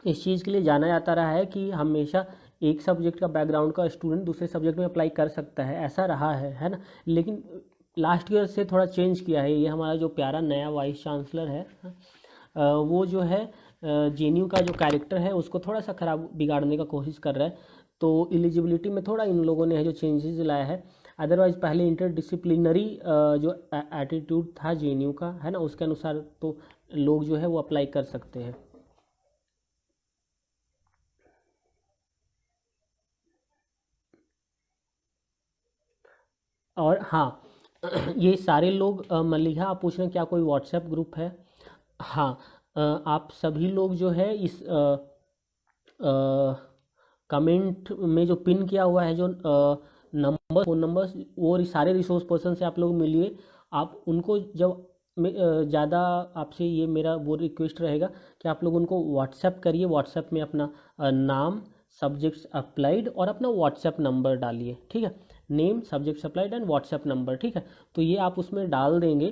इस चीज़ के लिए जाना जाता रहा है कि हमेशा एक सब्जेक्ट का बैकग्राउंड का स्टूडेंट दूसरे सब्जेक्ट में अप्लाई कर सकता है, ऐसा रहा है ना। लेकिन लास्ट ईयर से थोड़ा चेंज किया है। ये हमारा जो प्यारा नया वाइस चांसलर है वो जो है जेएनयू का जो कैरेक्टर है उसको थोड़ा सा ख़राब बिगाड़ने का कोशिश कर रहा है। तो एलिजिबिलिटी में थोड़ा इन लोगों ने है जो चेंजेस लाया है। अदरवाइज़ पहले इंटरडिसिप्लिनरी जो एटीट्यूड था जेएनयू का है ना, उसके अनुसार तो लोग जो है वो अप्लाई कर सकते हैं। और हाँ ये सारे लोग मलिहा आप पूछ रहे हैं क्या कोई व्हाट्सएप ग्रुप है? हाँ आप सभी लोग जो है इस कमेंट में जो पिन किया हुआ है जो नंबर फ़ोन नंबर्स वो सारे रिसोर्स पर्सन से आप लोग मिलिए। आप उनको जब ज़्यादा आपसे ये मेरा वो रिक्वेस्ट रहेगा कि आप लोग उनको व्हाट्सएप करिए। व्हाट्सएप में अपना नाम, सब्जेक्ट्स अप्लाइड और अपना व्हाट्सएप नंबर डालिए, ठीक है। Name, subjects applied and WhatsApp number, ठीक है। तो ये आप उसमें डाल देंगे।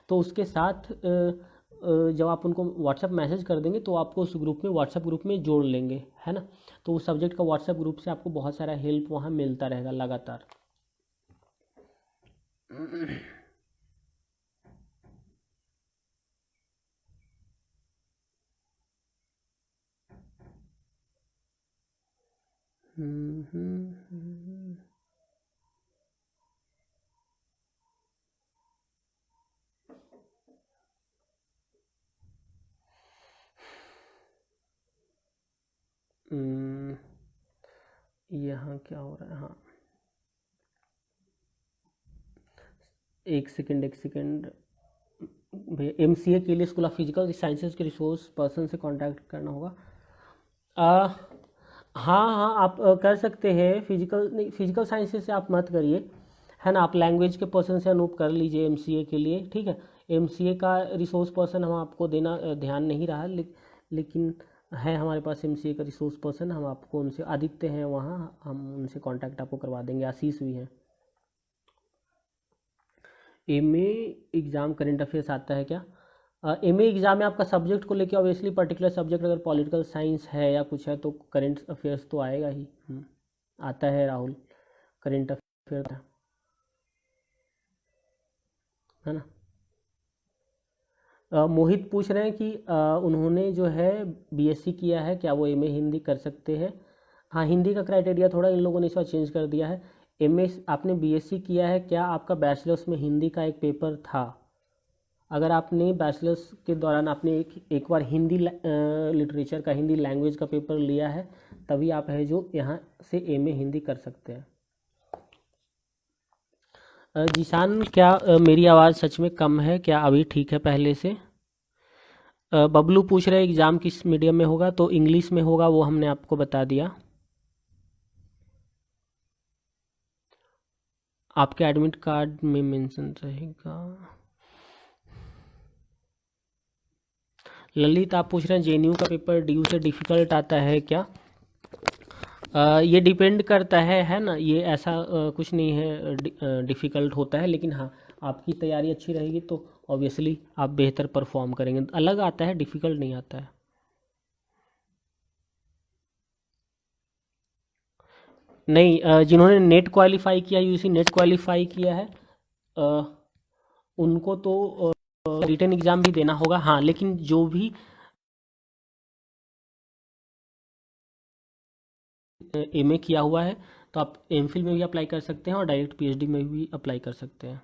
तो उसके साथ जब आप उनको व्हाट्सएप मैसेज कर देंगे तो आपको उस ग्रुप में व्हाट्सएप ग्रुप में जोड़ लेंगे, है ना। तो उस सब्जेक्ट का व्हाट्सएप ग्रुप से आपको बहुत सारा हेल्प वहाँ मिलता रहेगा लगातार। यहाँ क्या हो रहा है? हाँ एक सेकंड भैया, एमसीए के लिए स्कूल ऑफ फिजिकल साइंसेज के रिसोर्स पर्सन से कांटेक्ट करना होगा। हाँ आप कर सकते हैं। फिजिकल नहीं, फिजिकल साइंसेज से आप मत करिए, है ना। आप लैंग्वेज के पर्सन से अनूप कर लीजिए एमसीए के लिए, ठीक है। एमसीए का रिसोर्स पर्सन हम आपको देना ध्यान नहीं रहा, लेकिन है हमारे पास एमसीए का रिसोर्स पर्सन। हम आपको उनसे, आदित्य हैं वहाँ, हम उनसे कांटेक्ट आपको करवा देंगे। आशीष भी हैं। एमए एग्ज़ाम करंट अफेयर्स आता है क्या? एमए एग्ज़ाम में आपका सब्जेक्ट को लेके ऑब्वियसली पर्टिकुलर सब्जेक्ट अगर पॉलिटिकल साइंस है या कुछ है तो करंट अफेयर्स तो आएगा ही। आता है राहुल, करंट अफेयर है ना। मोहित पूछ रहे हैं कि उन्होंने जो है बीएससी किया है, क्या वो एमए हिंदी कर सकते हैं? हाँ हिंदी का क्राइटेरिया थोड़ा इन लोगों ने इस बार चेंज कर दिया है। एमए आपने बीएससी किया है, क्या आपका बैचलर्स में हिंदी का एक पेपर था? अगर आपने बैचलर्स के दौरान आपने एक बार हिंदी लिटरेचर का, हिंदी लैंग्वेज का पेपर लिया है, तभी आप है जो यहाँ से एमए हिंदी कर सकते हैं। जीशान क्या मेरी आवाज़ सच में कम है क्या? अभी ठीक है पहले से? बबलू पूछ रहे एग्ज़ाम किस मीडियम में होगा? तो इंग्लिश में होगा, वो हमने आपको बता दिया। आपके एडमिट कार्ड में मेंशन रहेगा। ललित आप पूछ रहे हैं जेएनयू का पेपर डीयू से डिफ़िकल्ट आता है क्या? ये डिपेंड करता है ना। ये ऐसा कुछ नहीं है डिफ़िकल्ट होता है, लेकिन हाँ आपकी तैयारी अच्छी रहेगी तो ऑब्वियसली आप बेहतर परफॉर्म करेंगे। अलग आता है, डिफ़िकल्ट नहीं आता है। नहीं, जिन्होंने नेट क्वालिफाई किया, यूसी नेट क्वालिफाई किया है, उनको तो रिटन एग्ज़ाम भी देना होगा। हाँ लेकिन जो भी एमए किया हुआ है तो आप एमफिल में भी अप्लाई कर सकते हैं और डायरेक्ट पीएचडी में भी अप्लाई कर सकते हैं।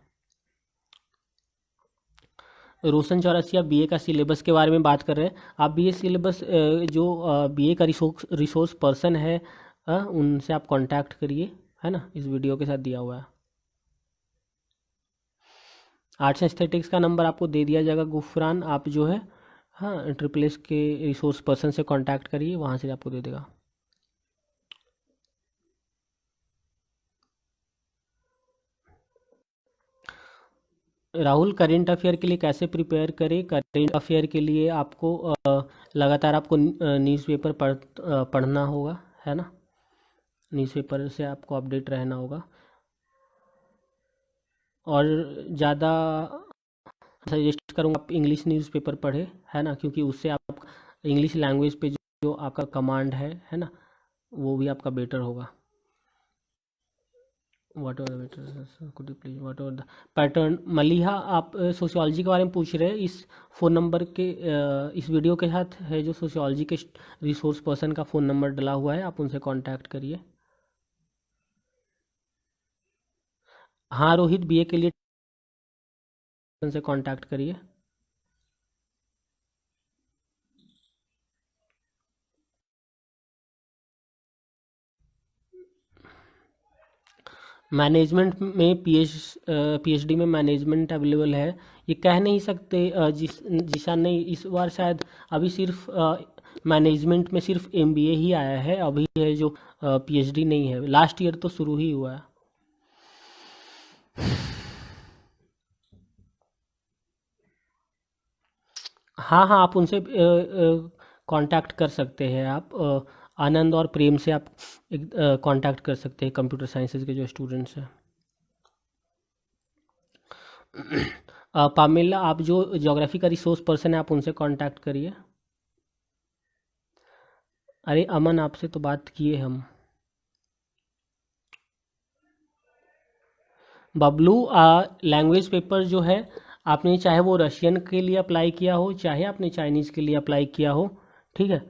रोशन चौरसिया बीए का सिलेबस के बारे में बात कर रहे हैं। आप बीए सिलेबस जो बीए का रिसोर्स पर्सन है उनसे आप कांटेक्ट करिए, है ना, इस वीडियो के साथ दिया हुआ है। आर्ट्स एस्थेटिक्स का नंबर आपको दे दिया जाएगा गुफरान। आप जो है हाँ ट्रिपल एस के रिसोर्स पर्सन से कांटेक्ट करिए, वहाँ से आपको दे देगा। राहुल करेंट अफेयर के लिए कैसे प्रिपेयर करें? करेंट अफेयर के लिए आपको लगातार आपको न्यूज़पेपर पढ़ना होगा, है ना। न्यूज़पेपर से आपको अपडेट रहना होगा। और ज़्यादा सजेस्ट करूँगा आप इंग्लिश न्यूज़पेपर पढ़े, है ना, क्योंकि उससे आप इंग्लिश लैंग्वेज पे जो आपका कमांड है ना, वो भी आपका बेटर होगा। What are better could you please what are the pattern. Maliha, आप सोशियोलॉजी के बारे में पूछ रहे हैं। इस फ़ोन नंबर के इस वीडियो के साथ है जो सोशियोलॉजी के रिसोर्स पर्सन का फ़ोन नंबर डला हुआ है, आप उनसे कांटेक्ट करिए। हाँ रोहित, बीए के लिए उनसे कांटेक्ट करिए। मैनेजमेंट में पीएचडी में मैनेजमेंट अवेलेबल है, ये कह नहीं सकते। जिशान नहीं, इस बार शायद अभी सिर्फ मैनेजमेंट में सिर्फ एमबीए ही आया है, अभी है जो पीएचडी नहीं है। लास्ट ईयर तो शुरू ही हुआ है। हाँ हाँ, आप उनसे कांटेक्ट कर सकते हैं। आप आनंद और प्रेम से आप कांटेक्ट कर सकते हैं, कंप्यूटर साइंसेज के जो स्टूडेंट्स हैं। पामेला, आप जो ज्योग्राफी का रिसोर्स पर्सन है, आप उनसे कांटेक्ट करिए। अरे अमन, आपसे तो बात किए हम। बबलू, लैंग्वेज पेपर जो है, आपने चाहे वो रशियन के लिए अप्लाई किया हो, चाहे आपने चाइनीज़ के लिए अप्लाई किया हो, ठीक है।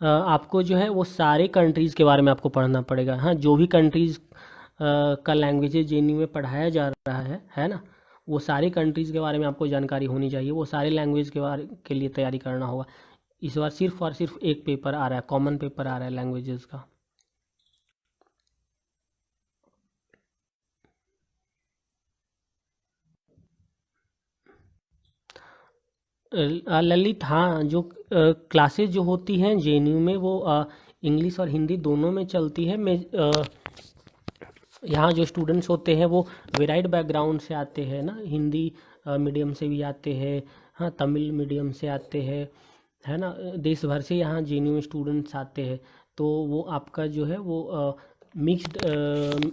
आपको जो है वो सारे कंट्रीज़ के बारे में आपको पढ़ना पड़ेगा। हाँ, जो भी कंट्रीज़ का लैंग्वेजेज जेएनयू में पढ़ाया जा रहा है ना, वो सारे कंट्रीज़ के बारे में आपको जानकारी होनी चाहिए। वो सारे लैंग्वेज के बारे के लिए तैयारी करना होगा। इस बार सिर्फ और सिर्फ एक पेपर आ रहा है, कॉमन पेपर आ रहा है लैंग्वेजेस का। ललित, हाँ, जो क्लासेस जो होती हैं जेएनयू में, वो इंग्लिश और हिंदी दोनों में चलती है। मैं यहाँ जो स्टूडेंट्स होते हैं वो वेराइड बैकग्राउंड से आते हैं ना, हिंदी मीडियम से भी आते हैं, हाँ, तमिल मीडियम से आते हैं, है ना, देश भर से यहाँ जेएनयू में स्टूडेंट्स आते हैं। तो वो आपका जो है वो मिक्स्ड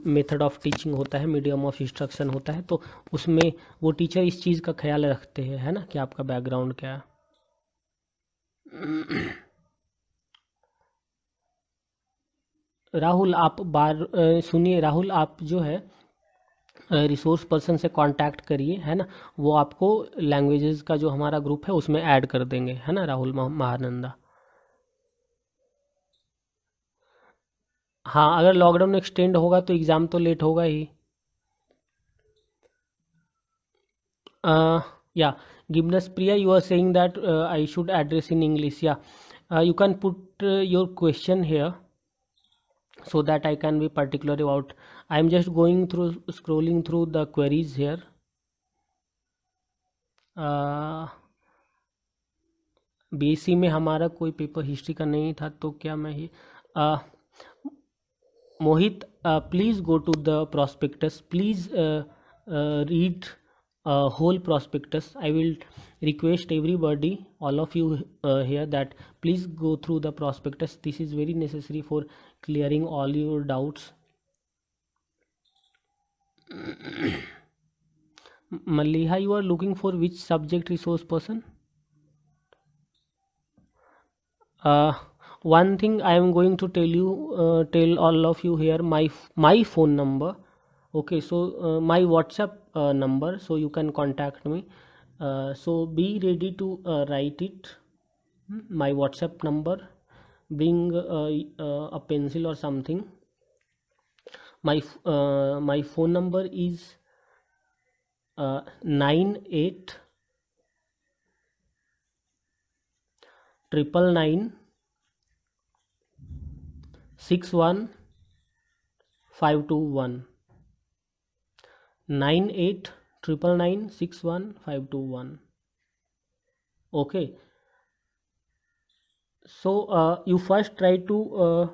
मेथड ऑफ टीचिंग होता है, मीडियम ऑफ इंस्ट्रक्शन होता है। तो उसमें वो टीचर इस चीज़ का ख्याल रखते हैं, है ना, कि आपका बैकग्राउंड क्या है। राहुल, आप बार सुनिए राहुल, आप जो है रिसोर्स पर्सन से कांटेक्ट करिए, है ना, वो आपको लैंग्वेजेस का जो हमारा ग्रुप है उसमें ऐड कर देंगे, है ना, राहुल महानंदा। हाँ, अगर लॉकडाउन एक्सटेंड होगा तो एग्ज़ाम तो लेट होगा ही। या गिबनस Priya, you are saying that I should address in English. या you can put your question here so that I can be particular about. I am just going through, scrolling through the queries here. BSc में हमारा कोई पेपर हिस्ट्री का नहीं था, तो क्या मैं ही Mohit, please go to the prospectus, please read whole prospectus. I will request everybody, all of you here, that please go through the prospectus. This is very necessary for clearing all your doubts. Maliha, you are looking for which subject resource person? One thing I am going to tell all of you here, my phone number. Okay, so my WhatsApp number, so you can contact me. So be ready to write it. My WhatsApp number. Bring a pencil or something. My phone number is 98 999 61 521. 98 999 61 521. Okay, so you first try to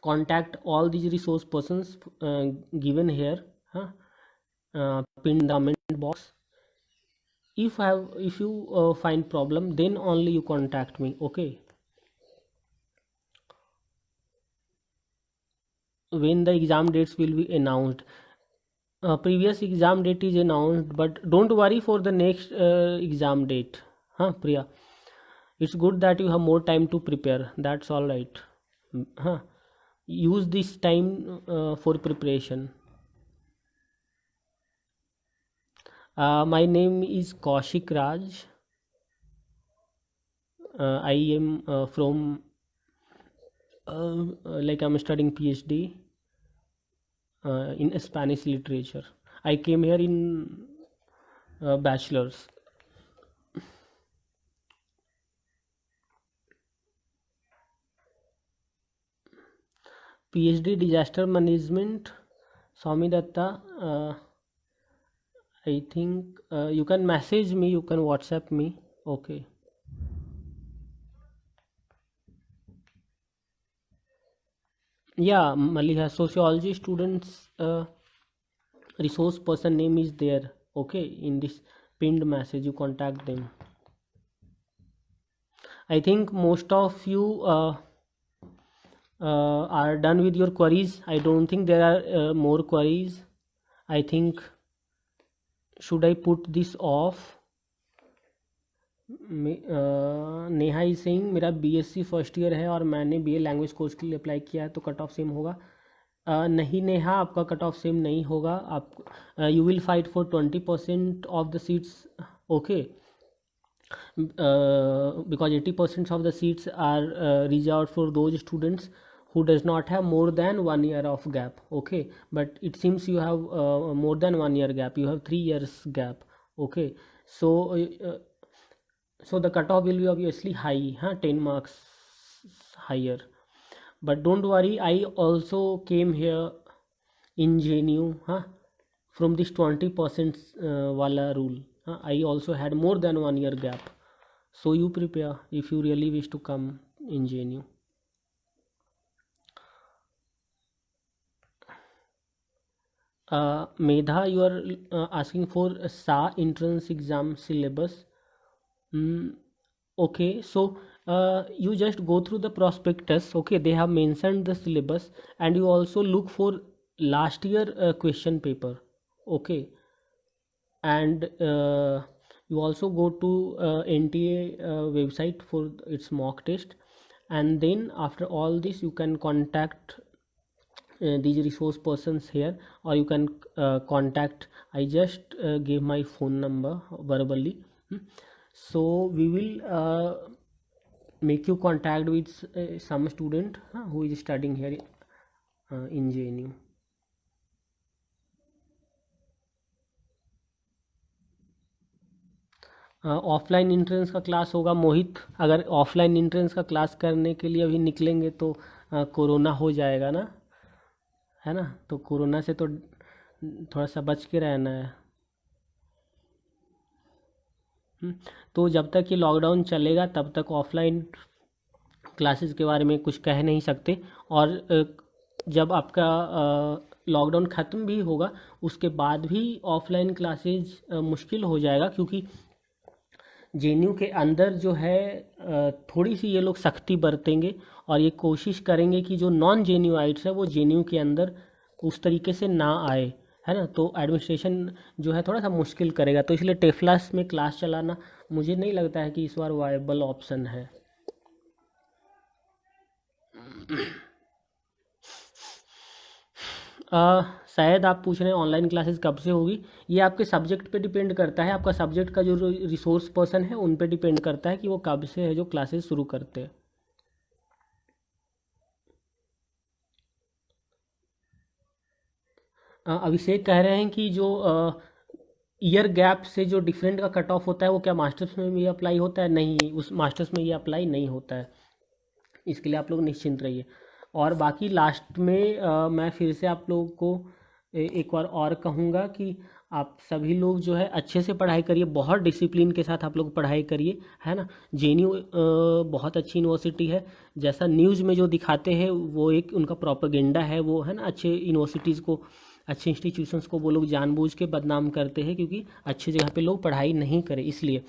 contact all these resource persons given here, pinned in the comment box. If you find problem, then only you contact me. Okay, when the exam dates will be announced. previous exam date is announced, but don't worry for the next exam date. Huh, Priya? It's good that you have more time to prepare. That's all right. Huh. Use this time for preparation. My name is Kaushik Raj. I am from like I'm studying PhD in Spanish literature. I came here in bachelor's. PhD disaster management. Swami Datta. I think you can message me, you can WhatsApp me. Okay. Yeah, Maliha, sociology students resource person name is there. Okay, in this pinned message, you contact them. I think most of you are done with your queries. I don't think there are more queries. I think should I put this off? Neha is Singh मेरा बीएससी फर्स्ट ईयर है और मैंने बीए लैंग्वेज कोर्स के लिए अप्लाई किया है, तो कट ऑफ सेम होगा? नहीं नेहा, आपका कट ऑफ सेम नहीं होगा. आप you will fight for 20% of the seats. Okay, because 80% of the seats are reserved for those students who does not have more than 1 year of gap. Okay, but it seems you have more than 1 year gap, you have 3 years gap. Okay, so so the cutoff will be obviously high, 10 marks higher. But don't worry, I also came here in JNU from this 20% wala rule. I also had more than 1 year gap. So you prepare if you really wish to come in JNU. Medha, you are asking for SA entrance exam syllabus. Okay, so you just go through the prospectus. Okay, they have mentioned the syllabus, and you also look for last year question paper. Okay, and you also go to NTA website for its mock test, and then after all this you can contact these resource persons here, or you can contact. I just gave my phone number verbally. So we will make you contact with some student who is studying here in JNU. Offline entrance का क्लास होगा मोहित. अगर ऑफलाइन इंट्रेंस का क्लास करने के लिए अभी निकलेंगे तो कोरोना हो जाएगा ना, है ना? तो कोरोना से तो थोड़ा सा बच के रहना है. तो जब तक ये लॉकडाउन चलेगा तब तक ऑफलाइन क्लासेस के बारे में कुछ कह नहीं सकते. और जब आपका लॉकडाउन ख़त्म भी होगा उसके बाद भी ऑफलाइन क्लासेस मुश्किल हो जाएगा, क्योंकि जेएनयू के अंदर जो है थोड़ी सी ये लोग सख्ती बरतेंगे और ये कोशिश करेंगे कि जो नॉन जेएनयूआइट्स है वो जेएनयू के अंदर उस तरीके से ना आए, है ना? तो एडमिनिस्ट्रेशन जो है थोड़ा सा मुश्किल करेगा. तो इसलिए टेफ्लास में क्लास चलाना मुझे नहीं लगता है कि इस बार वायबल ऑप्शन है. शायद आप पूछ रहे हैं ऑनलाइन क्लासेस कब से होगी. ये आपके सब्जेक्ट पे डिपेंड करता है. आपका सब्जेक्ट का जो रिसोर्स पर्सन है उन पे डिपेंड करता है कि वो कब से है जो क्लासेस शुरू करते हैं. अभिषेक कह रहे हैं कि जो ईयर गैप से जो डिफरेंट का कट ऑफ होता है वो क्या मास्टर्स में भी अप्लाई होता है? नहीं, उस मास्टर्स में ये अप्लाई नहीं होता है. इसके लिए आप लोग निश्चिंत रहिए. और बाकी लास्ट में मैं फिर से आप लोगों को एक बार और कहूँगा कि आप सभी लोग जो है अच्छे से पढ़ाई करिए, बहुत डिसिप्लिन के साथ आप लोग पढ़ाई करिए, है ना? जेएनयू बहुत अच्छी यूनिवर्सिटी है. जैसा न्यूज़ में जो दिखाते हैं वो एक उनका प्रोपेगेंडा है वो, है ना? अच्छे यूनिवर्सिटीज़ को, अच्छे इंस्टीट्यूशंस को वो लोग जानबूझ के बदनाम करते हैं क्योंकि अच्छी जगह पे लोग पढ़ाई नहीं करें इसलिए.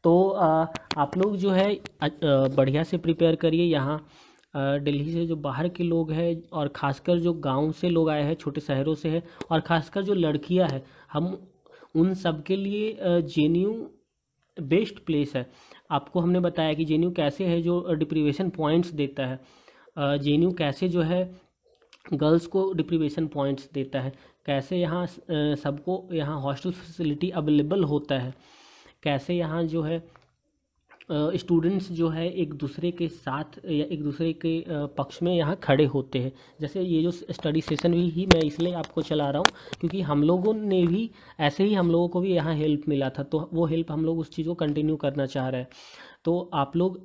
तो आप लोग जो है बढ़िया से प्रिपेयर करिए. यहाँ दिल्ली से जो बाहर के लोग हैं और ख़ासकर जो गांव से लोग आए हैं, छोटे शहरों से है, और ख़ासकर जो लड़कियां हैं, हम उन सब के लिए जेएनयू बेस्ट प्लेस है। आपको हमने बताया कि जेएनयू कैसे है जो डिप्रीवेशन पॉइंट्स देता है, जेएनयू कैसे जो है गर्ल्स को डिप्रीवेशन पॉइंट्स देता है, कैसे यहाँ सबको यहाँ हॉस्टल फैसिलिटी अवेलेबल होता है, कैसे यहाँ जो है स्टूडेंट्स जो है एक दूसरे के साथ या एक दूसरे के पक्ष में यहाँ खड़े होते हैं। जैसे ये जो स्टडी सेशन भी ही मैं इसलिए आपको चला रहा हूँ क्योंकि हम लोगों ने भी ऐसे ही, हम लोगों को भी यहाँ हेल्प मिला था, तो वो हेल्प हम लोग उस चीज़ को कंटिन्यू करना चाह रहे हैं। तो आप लोग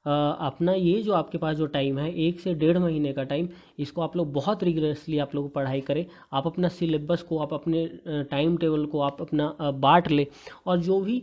अपना ये जो आपके पास जो टाइम है 1 से 1.5 महीने का टाइम, इसको आप लोग बहुत रिगरसली आप लोग पढ़ाई करें। आप अपना सिलेबस को, आप अपने टाइम टेबल को आप अपना बांट ले, और जो भी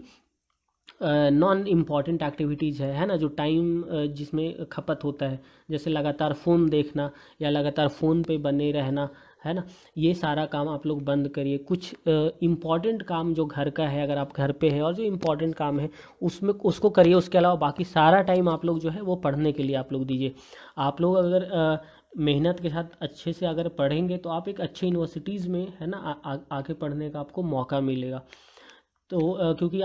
नॉन इम्पॉर्टेंट एक्टिविटीज़ है ना, जो टाइम जिसमें खपत होता है, जैसे लगातार फ़ोन देखना या लगातार फ़ोन पे बने रहना, है ना, ये सारा काम आप लोग बंद करिए। कुछ इम्पॉर्टेंट काम जो घर का है, अगर आप घर पे है और जो इम्पॉर्टेंट काम है उसमें उसको करिए। उसके अलावा बाकी सारा टाइम आप लोग जो है वो पढ़ने के लिए आप लोग दीजिए। आप लोग अगर मेहनत के साथ अच्छे से अगर पढ़ेंगे तो आप एक अच्छे यूनिवर्सिटीज़ में, है ना, आके पढ़ने का आपको मौका मिलेगा। तो क्योंकि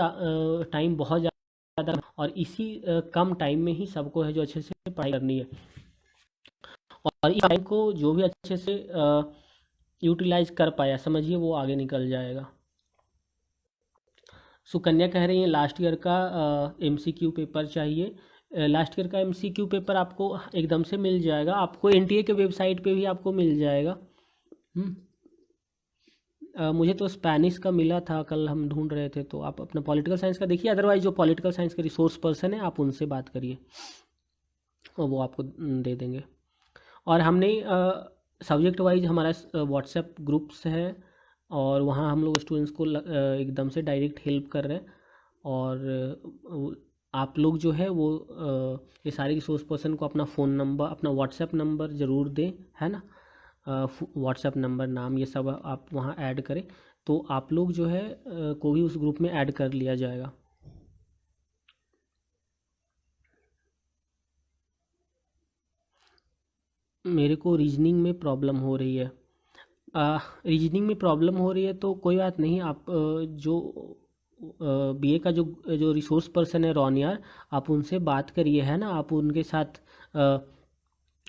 टाइम बहुत ज़्यादा, और इसी कम टाइम में ही सबको है जो अच्छे से पढ़ाई करनी है, और इस टाइम को जो भी अच्छे से यूटिलाइज कर पाया, समझिए वो आगे निकल जाएगा। सुकन्या कह रही है लास्ट ईयर का एमसीक्यू पेपर चाहिए। लास्ट ईयर का एमसीक्यू पेपर आपको एकदम से मिल जाएगा, आपको एनटीए के वेबसाइट पे भी आपको मिल जाएगा। मुझे तो स्पेनिश का मिला था, कल हम ढूंढ रहे थे, तो आप अपना पॉलिटिकल साइंस का देखिए, अदरवाइज जो पॉलिटिकल साइंस के रिसोर्स पर्सन है आप उनसे बात करिए और वो आपको दे देंगे। और हमने सब्जेक्ट वाइज हमारा व्हाट्सएप ग्रुप्स है, और वहाँ हम लोग स्टूडेंट्स को एकदम से डायरेक्ट हेल्प कर रहे हैं। और आप लोग जो है वो ये सारे रिसोर्स पर्सन को अपना फ़ोन नंबर, अपना व्हाट्सएप नंबर ज़रूर दें, है ना, व्हाट्सएप नंबर, नाम, ये सब आप वहाँ ऐड करें, तो आप लोग जो है को भी उस ग्रुप में ऐड कर लिया जाएगा। मेरे को रीजनिंग में प्रॉब्लम हो रही है। रीजनिंग में प्रॉब्लम हो रही है तो कोई बात नहीं, आप जो बीए का जो जो रिसोर्स पर्सन है रोनियार, आप उनसे बात करिए, है ना, आप उनके साथ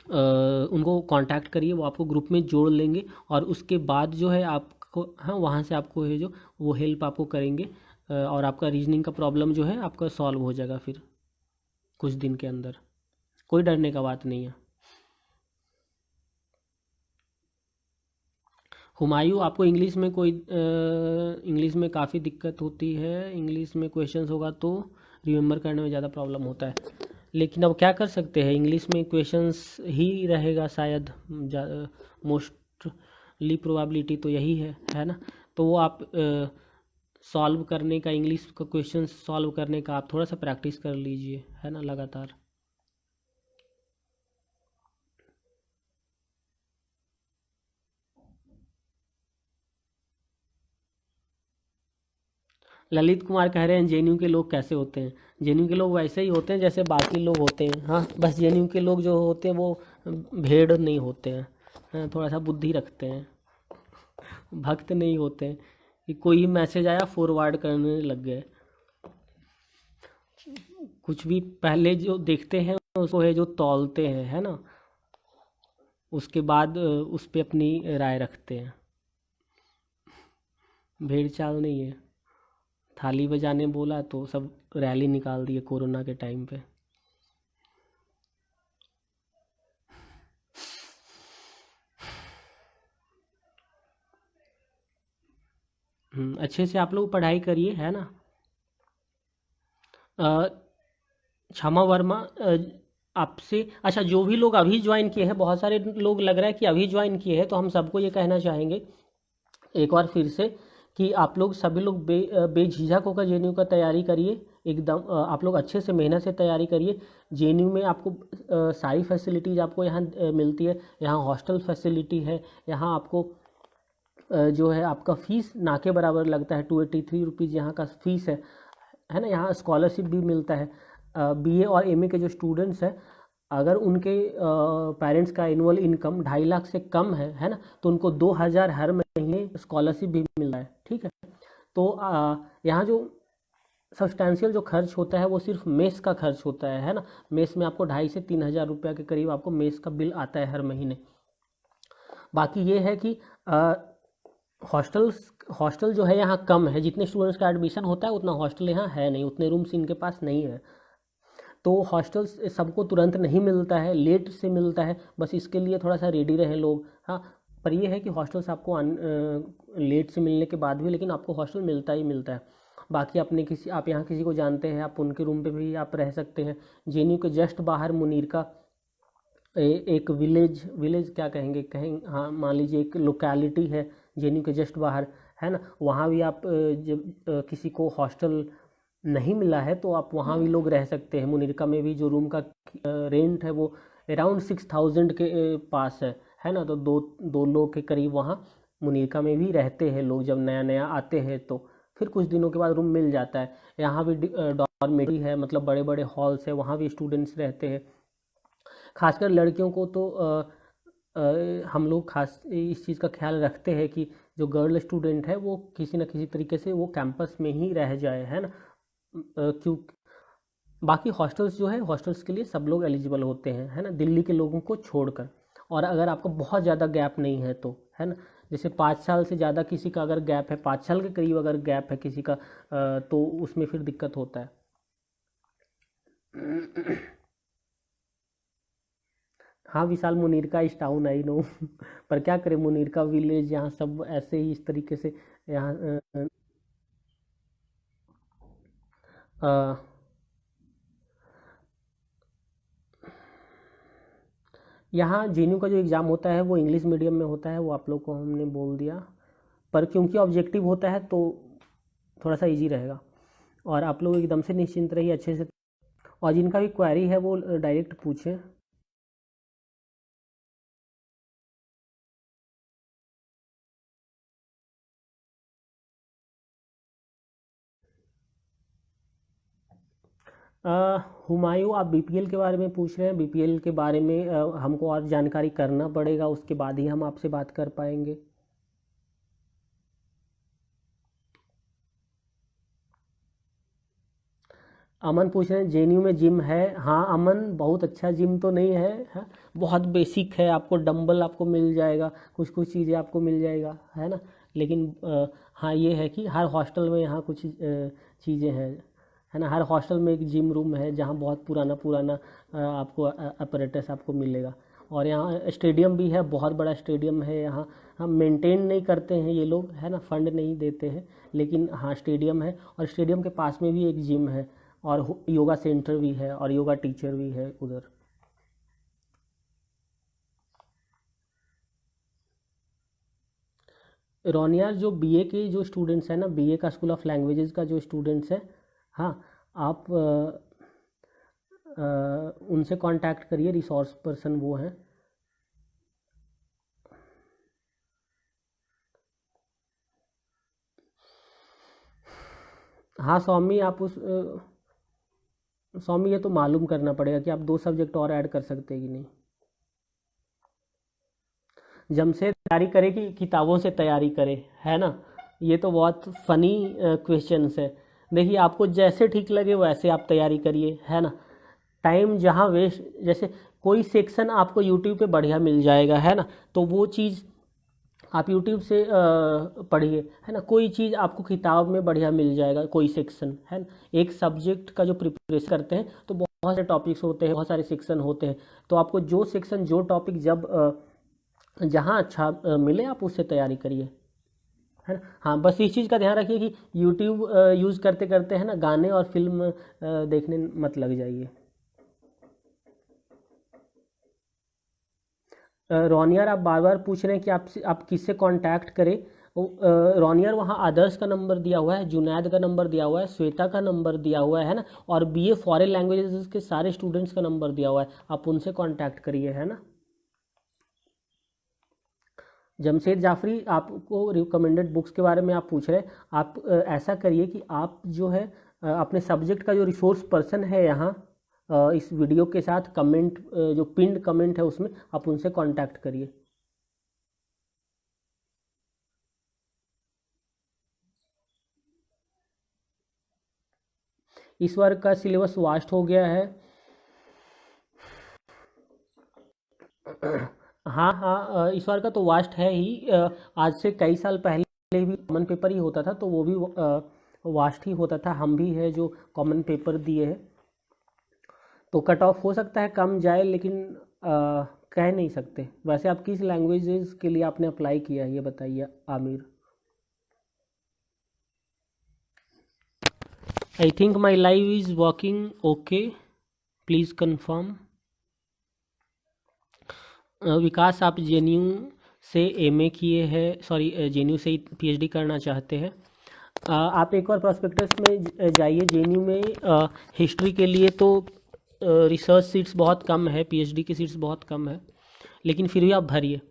उनको कांटेक्ट करिए, वो आपको ग्रुप में जोड़ लेंगे, और उसके बाद जो है आपको, हाँ, वहाँ से आपको है जो वो हेल्प आपको करेंगे, और आपका रीजनिंग का प्रॉब्लम जो है आपका सॉल्व हो जाएगा फिर कुछ दिन के अंदर। कोई डरने का बात नहीं है। हुमायूं, आपको इंग्लिश में कोई इंग्लिश में काफ़ी दिक्कत होती है, इंग्लिश में क्वेश्चंस होगा तो रिमेंबर करने में ज़्यादा प्रॉब्लम होता है, लेकिन अब क्या कर सकते हैं, इंग्लिश में क्वेश्चंस ही रहेगा शायद, मोस्टली प्रोबेबिलिटी तो यही है ना। तो वो आप सॉल्व करने का, इंग्लिश का क्वेश्चन सॉल्व करने का आप थोड़ा सा प्रैक्टिस कर लीजिए, है ना, लगातार। ललित कुमार कह रहे हैं जेएनयू के लोग कैसे होते हैं। जेएनयू के लोग वैसे ही होते हैं जैसे बाकी लोग होते हैं, हाँ, बस जेएनयू के लोग जो होते हैं वो भेड़ नहीं होते हैं, हाँ, थोड़ा सा बुद्धि रखते हैं, भक्त नहीं होते हैं कि कोई मैसेज आया फॉरवर्ड करने लग गए। कुछ भी पहले जो देखते हैं उसको है जो तौलते हैं, है ना, उसके बाद उस पर अपनी राय रखते हैं। भेड़ चाल नहीं है। थाली बजाने बोला तो सब रैली निकाल दिए कोरोना के टाइम पे। अच्छे से आप लोग पढ़ाई करिए, है ना। क्षमा वर्मा, आपसे, अच्छा, जो भी लोग अभी ज्वाइन किए हैं, बहुत सारे लोग लग रहा है कि अभी ज्वाइन किए हैं, तो हम सबको ये कहना चाहेंगे एक बार फिर से कि आप लोग सभी लोग बेझिझक होकर जेएनयू का तैयारी करिए, एकदम आप लोग अच्छे से मेहनत से तैयारी करिए। जेएनयू में आपको सारी फैसिलिटीज़ आपको यहाँ मिलती है, यहाँ हॉस्टल फैसिलिटी है, यहाँ आपको जो है आपका फ़ीस ना के बराबर लगता है, 283 रुपीज़ यहाँ का फ़ीस है ना। यहाँ स्कॉलरशिप भी मिलता है। बीए और एमए के जो स्टूडेंट्स हैं अगर उनके पेरेंट्स का एनुअल इनकम 2.5 लाख से कम है ना, तो उनको 2,000 हर महीने स्कॉलरशिप भी मिल रहा है। ठीक है, तो यहाँ जो सब्सटैंशियल जो खर्च होता है वो सिर्फ मेस का खर्च होता है ना। मेस में आपको 2,500 से 3,000 रुपया के करीब आपको मेस का बिल आता है हर महीने। बाकी ये है कि हॉस्टल जो है यहाँ कम है, जितने स्टूडेंट्स का एडमिशन होता है उतना हॉस्टल यहाँ है नहीं, उतने रूम्स इनके पास नहीं है। तो हॉस्टल सबको तुरंत नहीं मिलता है, लेट से मिलता है, बस इसके लिए थोड़ा सा रेडी रहें लोग। हाँ, पर ये है कि हॉस्टल्स आपको लेट से मिलने के बाद भी लेकिन आपको हॉस्टल मिलता ही मिलता है। बाकी आप यहाँ किसी को जानते हैं, आप उनके रूम पे भी आप रह सकते हैं। जेएनयू के जस्ट बाहर मुनीरका एक विलेज क्या कहें, हाँ मान लीजिए एक लोकेलिटी है जेएनयू के जस्ट बाहर, है ना। वहाँ भी आप जब किसी को हॉस्टल नहीं मिला है तो आप वहाँ भी लोग रह सकते हैं। मुनीरका में भी जो रूम का रेंट है वो अराउंड 6,000 के पास है ना। तो दो लोग के करीब वहाँ मुनीरका में भी रहते हैं लोग, जब नया नया आते हैं तो फिर कुछ दिनों के बाद रूम मिल जाता है। यहाँ भी डॉर्मेटरी है, मतलब बड़े बड़े हॉल्स है, वहाँ भी स्टूडेंट्स रहते हैं। खासकर लड़कियों को तो हम लोग खास इस चीज़ का ख्याल रखते हैं कि जो गर्ल स्टूडेंट है वो किसी न किसी तरीके से वो कैंपस में ही रह जाए, है ना। क्यों, बाकी हॉस्टल्स जो है, हॉस्टल्स के लिए सब लोग एलिजिबल होते हैं, है ना, दिल्ली के लोगों को छोड़कर। और अगर आपको बहुत ज़्यादा गैप नहीं है तो, है ना, जैसे 5 साल से ज़्यादा किसी का अगर गैप है, 5 साल के करीब अगर गैप है किसी का, तो उसमें फिर दिक्कत होता है। हाँ विशाल, मुनीरका इस टाउन आई नो पर क्या करें, मुनीरका विलेज यहाँ सब ऐसे ही इस तरीके से यहाँ यहाँ जेएनयू का जो एग्ज़ाम होता है वो इंग्लिश मीडियम में होता है, वो आप लोग को हमने बोल दिया। पर क्योंकि ऑब्जेक्टिव होता है तो थोड़ा सा इजी रहेगा, और आप लोग एकदम से निश्चिंत रहिए अच्छे से। और जिनका भी क्वेरी है वो डायरेक्ट पूछें। हुमायूं, आप बीपीएल के बारे में पूछ रहे हैं। बीपीएल के बारे में हमको और जानकारी करना पड़ेगा, उसके बाद ही हम आपसे बात कर पाएंगे। अमन पूछ रहे हैं जेएनयू में जिम है। हाँ अमन, बहुत अच्छा जिम तो नहीं है, बहुत बेसिक है। आपको डंबल आपको मिल जाएगा, कुछ कुछ चीज़ें आपको मिल जाएगा, है ना। लेकिन हाँ ये है कि हर हॉस्टल में यहाँ कुछ चीज़ें हैं, है ना। हर हॉस्टल में एक जिम रूम है जहाँ बहुत पुराना पुराना आपको अपरेटस आपको मिलेगा। और यहाँ स्टेडियम भी है, बहुत बड़ा स्टेडियम है यहाँ। हम मेंटेन नहीं करते हैं ये लोग, है ना, फंड नहीं देते हैं, लेकिन हाँ स्टेडियम है। और स्टेडियम के पास में भी एक जिम है, और योगा सेंटर भी है, और योगा टीचर भी है उधर। रोनियार, जो बीए के जो स्टूडेंट्स हैं ना, बीए का स्कूल ऑफ लैंग्वेजेस का जो स्टूडेंट्स है, हाँ आप उनसे कांटेक्ट करिए, रिसोर्स पर्सन वो हैं। हाँ स्वामी, आप उस स्वामी ये तो मालूम करना पड़ेगा कि आप 2 सब्जेक्ट और ऐड कर सकते हैं कि नहीं। जमशेद, तैयारी करे कि किताबों से तैयारी करे, है ना। ये तो बहुत फ़नी क्वेश्चंस है। देखिए आपको जैसे ठीक लगे वैसे आप तैयारी करिए, है ना। टाइम जहाँ वेस्ट, जैसे कोई सेक्शन आपको यूट्यूब पे बढ़िया मिल जाएगा, है ना, तो वो चीज़ आप यूट्यूब से पढ़िए, है ना। कोई चीज़ आपको किताब में बढ़िया मिल जाएगा, कोई सेक्शन, है ना। एक सब्जेक्ट का जो प्रिपरेशन करते हैं तो बहुत सारे टॉपिक्स होते हैं, बहुत सारे सेक्शन होते हैं, तो आपको जो सेक्शन जो टॉपिक जब जहाँ अच्छा मिले आप उससे तैयारी करिए, है ना। हाँ बस इस चीज़ का ध्यान रखिए कि यूट्यूब यूज़ करते करते, है ना, गाने और फिल्म देखने मत लग जाइए। रोनियर, आप बार बार पूछ रहे हैं कि आप किससे कांटेक्ट करें। रोनियर, वहाँ आदर्श का नंबर दिया हुआ है, जुनैद का नंबर दिया हुआ है, श्वेता का नंबर दिया हुआ है ना, और बीए फॉरेन लैंग्वेजेस के सारे स्टूडेंट्स का नंबर दिया हुआ है, आप उनसे कांटेक्ट करिए, है ना। जमशेद जाफरी, आपको रिकमेंडेड बुक्स के बारे में आप पूछ रहे हैं। आप ऐसा करिए कि आप जो है अपने सब्जेक्ट का जो रिसोर्स पर्सन है यहाँ इस वीडियो के साथ कमेंट, जो पिंड कमेंट है उसमें आप उनसे कांटेक्ट करिए। इस बार का सिलेबस वास्ट हो गया है। हाँ हाँ, इस बार का तो वास्ट है ही। आज से कई साल पहले भी कॉमन पेपर ही होता था, तो वो भी वास्ट ही होता था। हम भी है जो कॉमन पेपर दिए हैं, तो कट ऑफ हो सकता है कम जाए, लेकिन कह नहीं सकते। वैसे आप किस लैंग्वेजेस के लिए आपने अप्लाई किया है ये बताइए Aamir. I think my live is working okay, please confirm. Vikas, आप जेएनयू से एमए किए हैं, सॉरी जेएनयू से पीएचडी करना चाहते हैं। आप एक और प्रॉस्पेक्टस में जाइए। जेएनयू में हिस्ट्री के लिए तो रिसर्च सीट्स बहुत कम है, पीएचडी की सीट्स बहुत कम है, लेकिन फिर भी आप भरिए।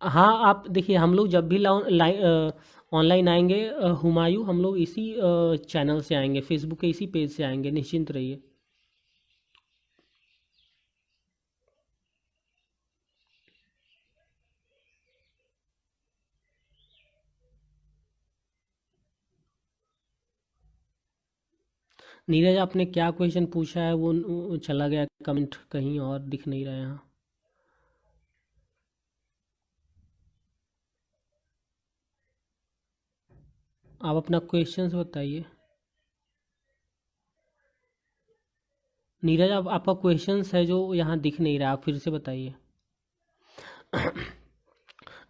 हाँ, आप देखिए, हम लोग जब भी ऑनलाइन आएंगे हुमायूं, हम लोग इसी चैनल से आएंगे, फेसबुक के इसी पेज से आएंगे, निश्चिंत रहिए। नीरज, आपने क्या क्वेश्चन पूछा है वो चला गया कमेंट कहीं और, दिख नहीं रहा है यहाँ। आप अपना क्वेश्चन बताइए। नीरज, आप आपका क्वेश्चन है जो यहाँ दिख नहीं रहा, आप फिर से बताइए।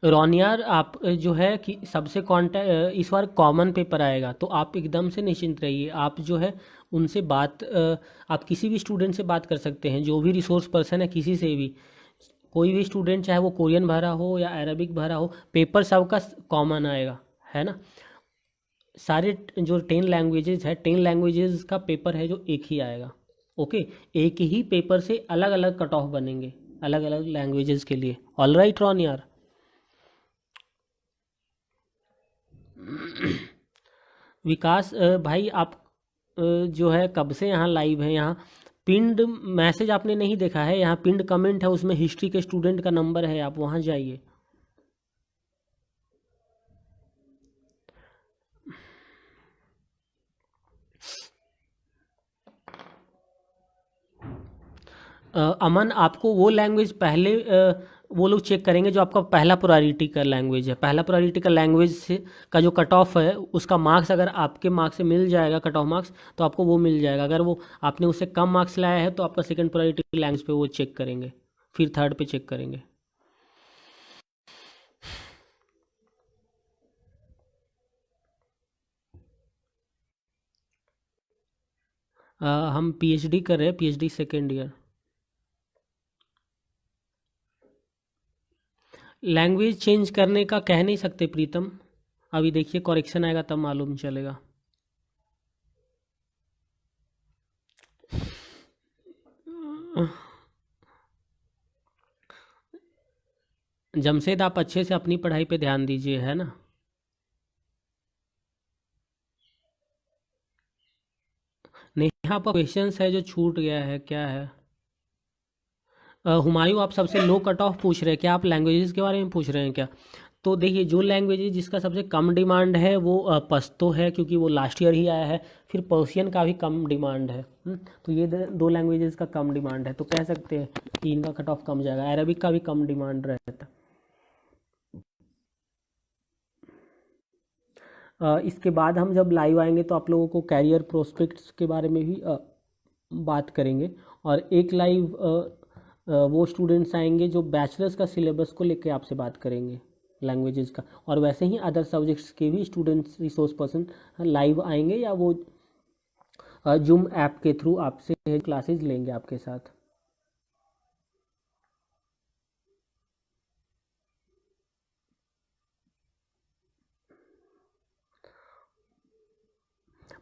रोनियार, आप जो है कि सबसे कांटेक्ट, इस बार कॉमन पेपर आएगा, तो आप एकदम से निश्चिंत रहिए। आप जो है उनसे बात, आप किसी भी स्टूडेंट से बात कर सकते हैं, जो भी रिसोर्स पर्सन है, किसी से भी, कोई भी स्टूडेंट, चाहे वो कोरियन भरा हो या अरबिक भरा हो, पेपर सबका कॉमन आएगा, है ना। सारे जो 10 लैंग्वेजेस है, 10 लैंग्वेजेस का पेपर है जो एक ही आएगा। ओके, एक ही पेपर से अलग अलग कट ऑफ बनेंगे, अलग अलग लैंग्वेजेस के लिए। ऑल राइट रॉन यार। विकास भाई, आप जो है कब से यहाँ लाइव है। यहाँ पिंड मैसेज आपने नहीं देखा है, यहाँ पिंड कमेंट है, उसमें हिस्ट्री के स्टूडेंट का नंबर है, आप वहाँ जाइए। अमन, आपको वो लैंग्वेज पहले वो लोग चेक करेंगे जो आपका पहला प्रायोरिटी का लैंग्वेज है। पहला प्रायोरिटी का लैंग्वेज से का जो कट ऑफ है, उसका मार्क्स अगर आपके मार्क्स से मिल जाएगा, कट ऑफ मार्क्स, तो आपको वो मिल जाएगा। अगर वो आपने उससे कम मार्क्स लाया है, तो आपका सेकंड प्रायोरिटी लैंग्वेज पे वो चेक करेंगे, फिर थर्ड पे चेक करेंगे। हम पीएचडी कर रहे हैं, PhD second year. Language change करने का कह नहीं सकते प्रीतम, अभी देखिए करेक्शन आएगा तब मालूम चलेगा। जमशेद, आप अच्छे से अपनी पढ़ाई पे ध्यान दीजिए, है ना। नेहा, आपका क्वेश्चन है जो छूट गया है, क्या है। हुमायूं, आप सबसे लो कट ऑफ पूछ रहे हैं क्या, आप लैंग्वेजेस के बारे में पूछ रहे हैं क्या। तो देखिए, जो लैंग्वेजेस जिसका सबसे कम डिमांड है वो पश्तो है, क्योंकि वो लास्ट ईयर ही आया है। फिर पर्शियन का भी कम डिमांड है। तो ये दो लैंग्वेजेस का कम डिमांड है, तो कह सकते हैं कि इनका कट ऑफ कम जाएगा। अरबिक का भी कम डिमांड रहता है। इसके बाद हम जब लाइव आएंगे तो आप लोगों को कैरियर प्रोस्पेक्ट्स के बारे में भी बात करेंगे। और एक लाइव वो स्टूडेंट्स आएंगे जो बैचलर्स का सिलेबस को लेके आपसे बात करेंगे, लैंग्वेजेस का। और वैसे ही अदर सब्जेक्ट्स के भी स्टूडेंट्स, रिसोर्स पर्सन लाइव आएंगे, या वो जूम ऐप के थ्रू आपसे क्लासेस लेंगे आपके साथ।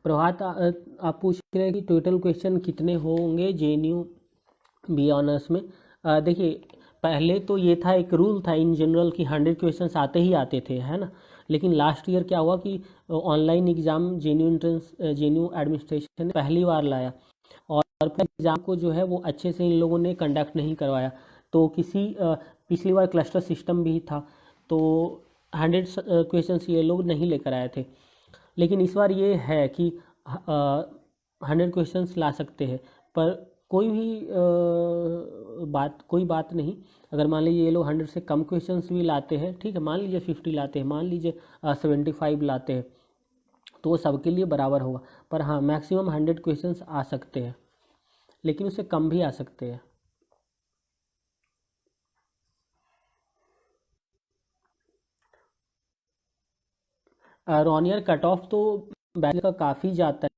प्रभात, आप पूछ रहे हैं कि टोटल क्वेश्चन कितने होंगे जेएनयू बी ऑनर्स में। देखिए, पहले तो ये था, एक रूल था इन जनरल कि 100 क्वेश्चंस आते ही आते थे, है ना। लेकिन लास्ट ईयर क्या हुआ कि ऑनलाइन एग्ज़ाम जेन्यू एंट्रेंस जेन्यू एडमिनिस्ट्रेशन ने पहली बार लाया, और एग्ज़ाम को जो है वो अच्छे से इन लोगों ने कंडक्ट नहीं करवाया। तो पिछली बार क्लस्टर सिस्टम भी था, तो 100 क्वेश्चंस ये लोग नहीं लेकर आए थे। लेकिन इस बार ये है कि 100 क्वेश्चंस ला सकते हैं, पर कोई बात नहीं। अगर मान लीजिए ये लोग 100 से कम क्वेश्चंस भी लाते हैं, ठीक है, मान लीजिए 50 लाते हैं, मान लीजिए 75 लाते हैं, तो वो सबके लिए बराबर होगा। पर हाँ, मैक्सिमम 100 क्वेश्चंस आ सकते हैं, लेकिन उससे कम भी आ सकते हैं। रॉनियर कट ऑफ तो बैचलर का काफ़ी जाता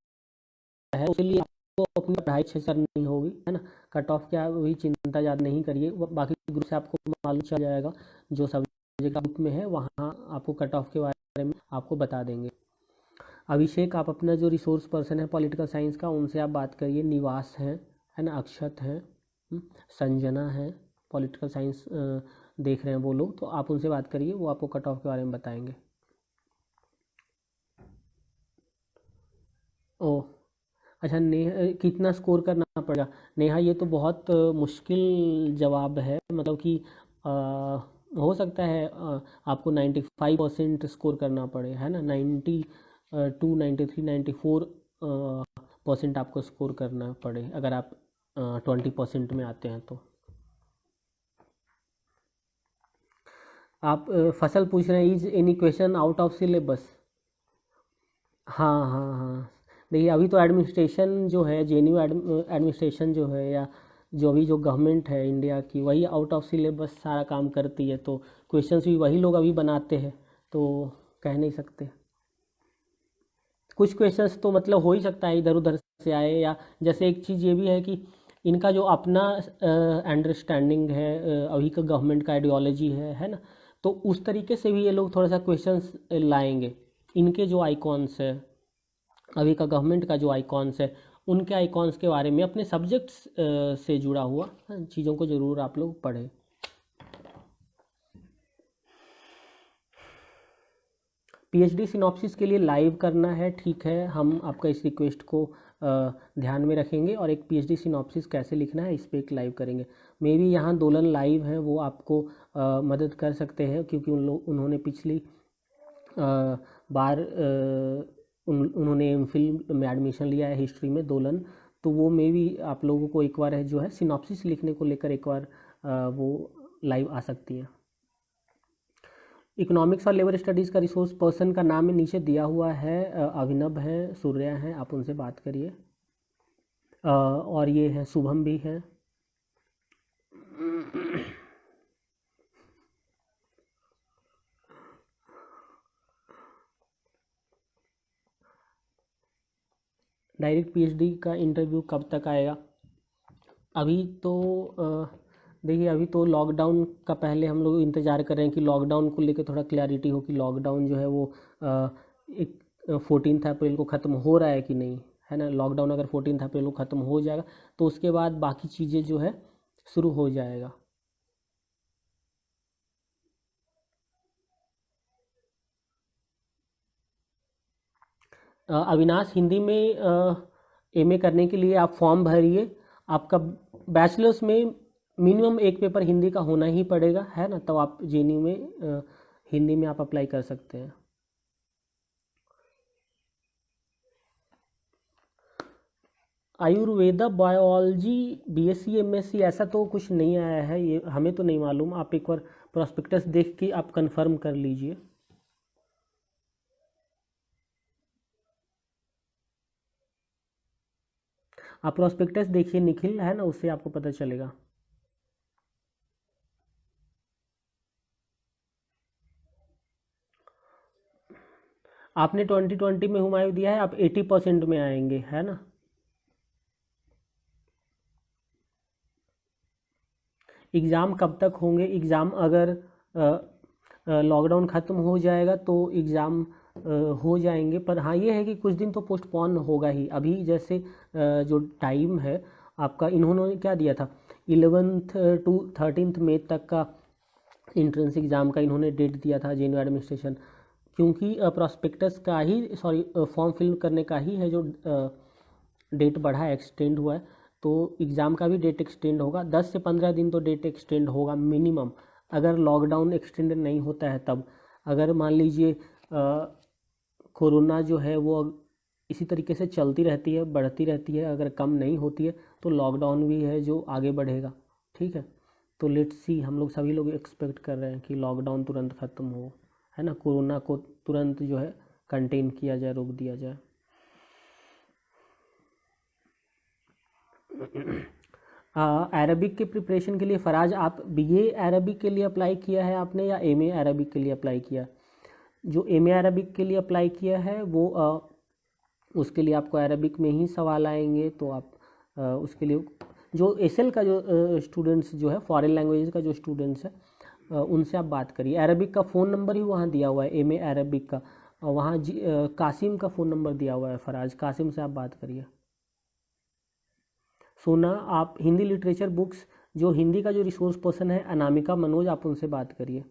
है, उसके लिए आपको अपनी पढ़ाई अच्छे से करनी होगी, है ना। कट ऑफ क्या वही चिंता ज़्यादा नहीं करिए, बाकी ग्रुप से आपको मालूम चल जाएगा, जो सब्जेक्ट ग्रुप में है वहाँ आपको कट ऑफ के बारे में आपको बता देंगे। अभिषेक, आप अपना जो रिसोर्स पर्सन है पॉलिटिकल साइंस का, उनसे आप बात करिए। निवास है ना, अक्षत है, संजना है, पॉलिटिकल साइंस देख रहे हैं वो लोग, तो आप उनसे बात करिए, वो आपको कट ऑफ के बारे में बताएंगे। ओ अच्छा, नेहा कितना स्कोर करना पड़ेगा? नेहा, ये तो बहुत मुश्किल जवाब है, मतलब कि हो सकता है आपको 95% स्कोर करना पड़े, है ना। 92, 93, 94% आपको स्कोर करना पड़े अगर आप 20% में आते हैं तो। आप फसल पूछ रहे हैं, is any question out of syllabus? हाँ हाँ हाँ, देखिए अभी तो एडमिनिस्ट्रेशन जो है, जेन्यू एडमिनिस्ट्रेशन जो है, या जो अभी जो गवर्नमेंट है इंडिया की, वही आउट ऑफ सिलेबस सारा काम करती है, तो क्वेश्चंस भी वही लोग अभी बनाते हैं, तो कह नहीं सकते। कुछ क्वेश्चंस तो मतलब हो ही सकता है इधर उधर से आए, या जैसे एक चीज़ ये भी है कि इनका जो अपना अंडरस्टैंडिंग है, अभी का गवर्नमेंट का आइडियोलॉजी है ना, तो उस तरीके से भी ये लोग थोड़ा सा क्वेश्चंस लाएंगे। इनके जो आइकॉन्स है, अभी का गवर्नमेंट का जो आइकॉन्स है, उनके आइकॉन्स के बारे में अपने सब्जेक्ट्स से जुड़ा हुआ चीज़ों को ज़रूर आप लोग पढ़ें। पीएचडी सिनॉप्सिस के लिए लाइव करना है, ठीक है, हम आपका इस रिक्वेस्ट को ध्यान में रखेंगे, और एक पीएचडी सिनॉप्सिस कैसे लिखना है इस पर एक लाइव करेंगे। मे भी यहाँ दोलन लाइव हैं, वो आपको मदद कर सकते हैं, क्योंकि उन्होंने पिछली बार उन्होंने एमफिल में एडमिशन लिया है हिस्ट्री में, दोलन, तो वो मे भी आप लोगों को एक बार है जो है सिनॉप्सिस लिखने को लेकर एक बार वो लाइव आ सकती है। इकोनॉमिक्स और लेबर स्टडीज़ का रिसोर्स पर्सन का नाम नीचे दिया हुआ है, अभिनव है, सूर्या है, आप उनसे बात करिए। और ये है शुभम भी है। डायरेक्ट पीएचडी का इंटरव्यू कब तक आएगा? अभी तो देखिए, अभी तो लॉकडाउन का पहले हम लोग इंतज़ार कर रहे हैं कि लॉकडाउन को लेकर थोड़ा क्लैरिटी हो, कि लॉकडाउन जो है वो एक 14 अप्रैल को ख़त्म हो रहा है कि नहीं, है ना। लॉकडाउन अगर 14 अप्रैल को ख़त्म हो जाएगा तो उसके बाद बाकी चीज़ें जो है शुरू हो जाएगा। अविनाश, हिंदी में एमए करने के लिए आप फॉर्म भरिए। आपका बैचलर्स में मिनिमम एक पेपर हिंदी का होना ही पड़ेगा, है ना, तब आप जेएनयू में हिंदी में आप अप्लाई कर सकते हैं। आयुर्वेदा बायोलॉजी बीएससी एमएससी ऐसा तो कुछ नहीं आया है, ये हमें तो नहीं मालूम। आप एक बार प्रोस्पेक्टस देख के आप कंफर्म कर लीजिए। आप प्रोस्पेक्टस देखिए निखिल, है ना, उससे आपको पता चलेगा। आपने 2020 में हुमायूं दिया है, आप 80% में आएंगे, है ना। एग्ज़ाम कब तक होंगे? एग्ज़ाम अगर लॉकडाउन ख़त्म हो जाएगा तो एग्ज़ाम हो जाएंगे, पर हाँ ये है कि कुछ दिन तो पोस्टपोन होगा ही। अभी जैसे जो टाइम है आपका, इन्होंने क्या दिया था, 11th to 13th मई तक का इंट्रेंस एग्ज़ाम का इन्होंने डेट दिया था जेन्यू एडमिनिस्ट्रेशन, क्योंकि प्रॉस्पेक्टस का ही फॉर्म फिल करने का ही है जो डेट बढ़ा है, एक्सटेंड हुआ है, तो एग्ज़ाम का भी डेट एक्सटेंड होगा। 10 से 15 दिन तो डेट एक्सटेंड होगा मिनिमम, अगर लॉकडाउन एक्सटेंड नहीं होता है तब। अगर मान लीजिए कोरोना जो है वो इसी तरीके से चलती रहती है, बढ़ती रहती है, अगर कम नहीं होती है तो लॉकडाउन भी है जो आगे बढ़ेगा। ठीक है, तो लेट्स सी, हम लोग सभी लोग एक्सपेक्ट कर रहे हैं कि लॉकडाउन तुरंत ख़त्म हो, है ना, कोरोना को तुरंत जो है कंटेन किया जाए, रोक दिया जाए। अरबिक के प्रिपरेशन के लिए फराज, आप बीए अरबिक के लिए अप्लाई किया है आपने या एमए अरबिक के लिए अप्लाई किया? जो एमए अरबिक के लिए अप्लाई किया है वो उसके लिए आपको अरबिक में ही सवाल आएंगे, तो आप उसके लिए जो एसएल का जो स्टूडेंट्स जो है, फॉरेन लैंग्वेज का जो स्टूडेंट्स है, उनसे आप बात करिए। अरबिक का फ़ोन नंबर ही वहाँ दिया हुआ है, एमए अरबिक का, वहाँ कासिम का फ़ोन नंबर दिया हुआ है, फराज, कासिम से आप बात करिए। सोना, आप हिंदी लिटरेचर बुक्स, जो हिंदी का जो रिसोर्स पर्सन है अनामिका मनोज, आप उनसे बात करिए।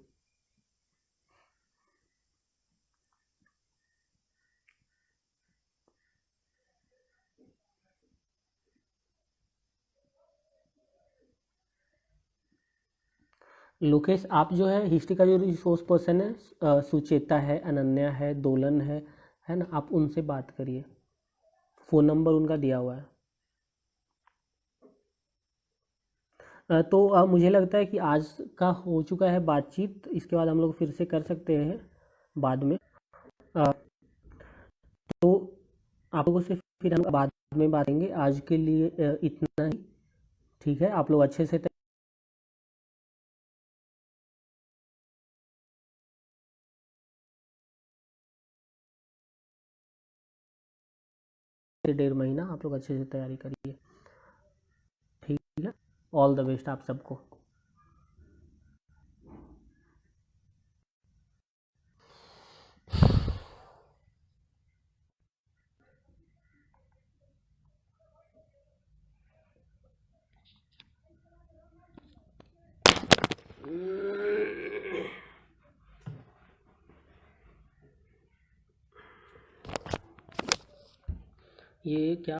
लोकेश, आप जो है हिस्ट्री का जो रिसोर्स पर्सन है, सुचेता है, अनन्या है, दोलन है ना, आप उनसे बात करिए, फ़ोन नंबर उनका दिया हुआ है। तो मुझे लगता है कि आज का हो चुका है बातचीत, इसके बाद हम लोग फिर से कर सकते हैं बाद में। अ, तो आप लोगों से फिर हम बाद में बात करेंगे, आज के लिए इतना ही। ठीक है, आप लोग अच्छे से 1.5 महीना आप लोग अच्छे से तैयारी करिए। ठीक है, ऑल द बेस्ट आप सबको। ये क्या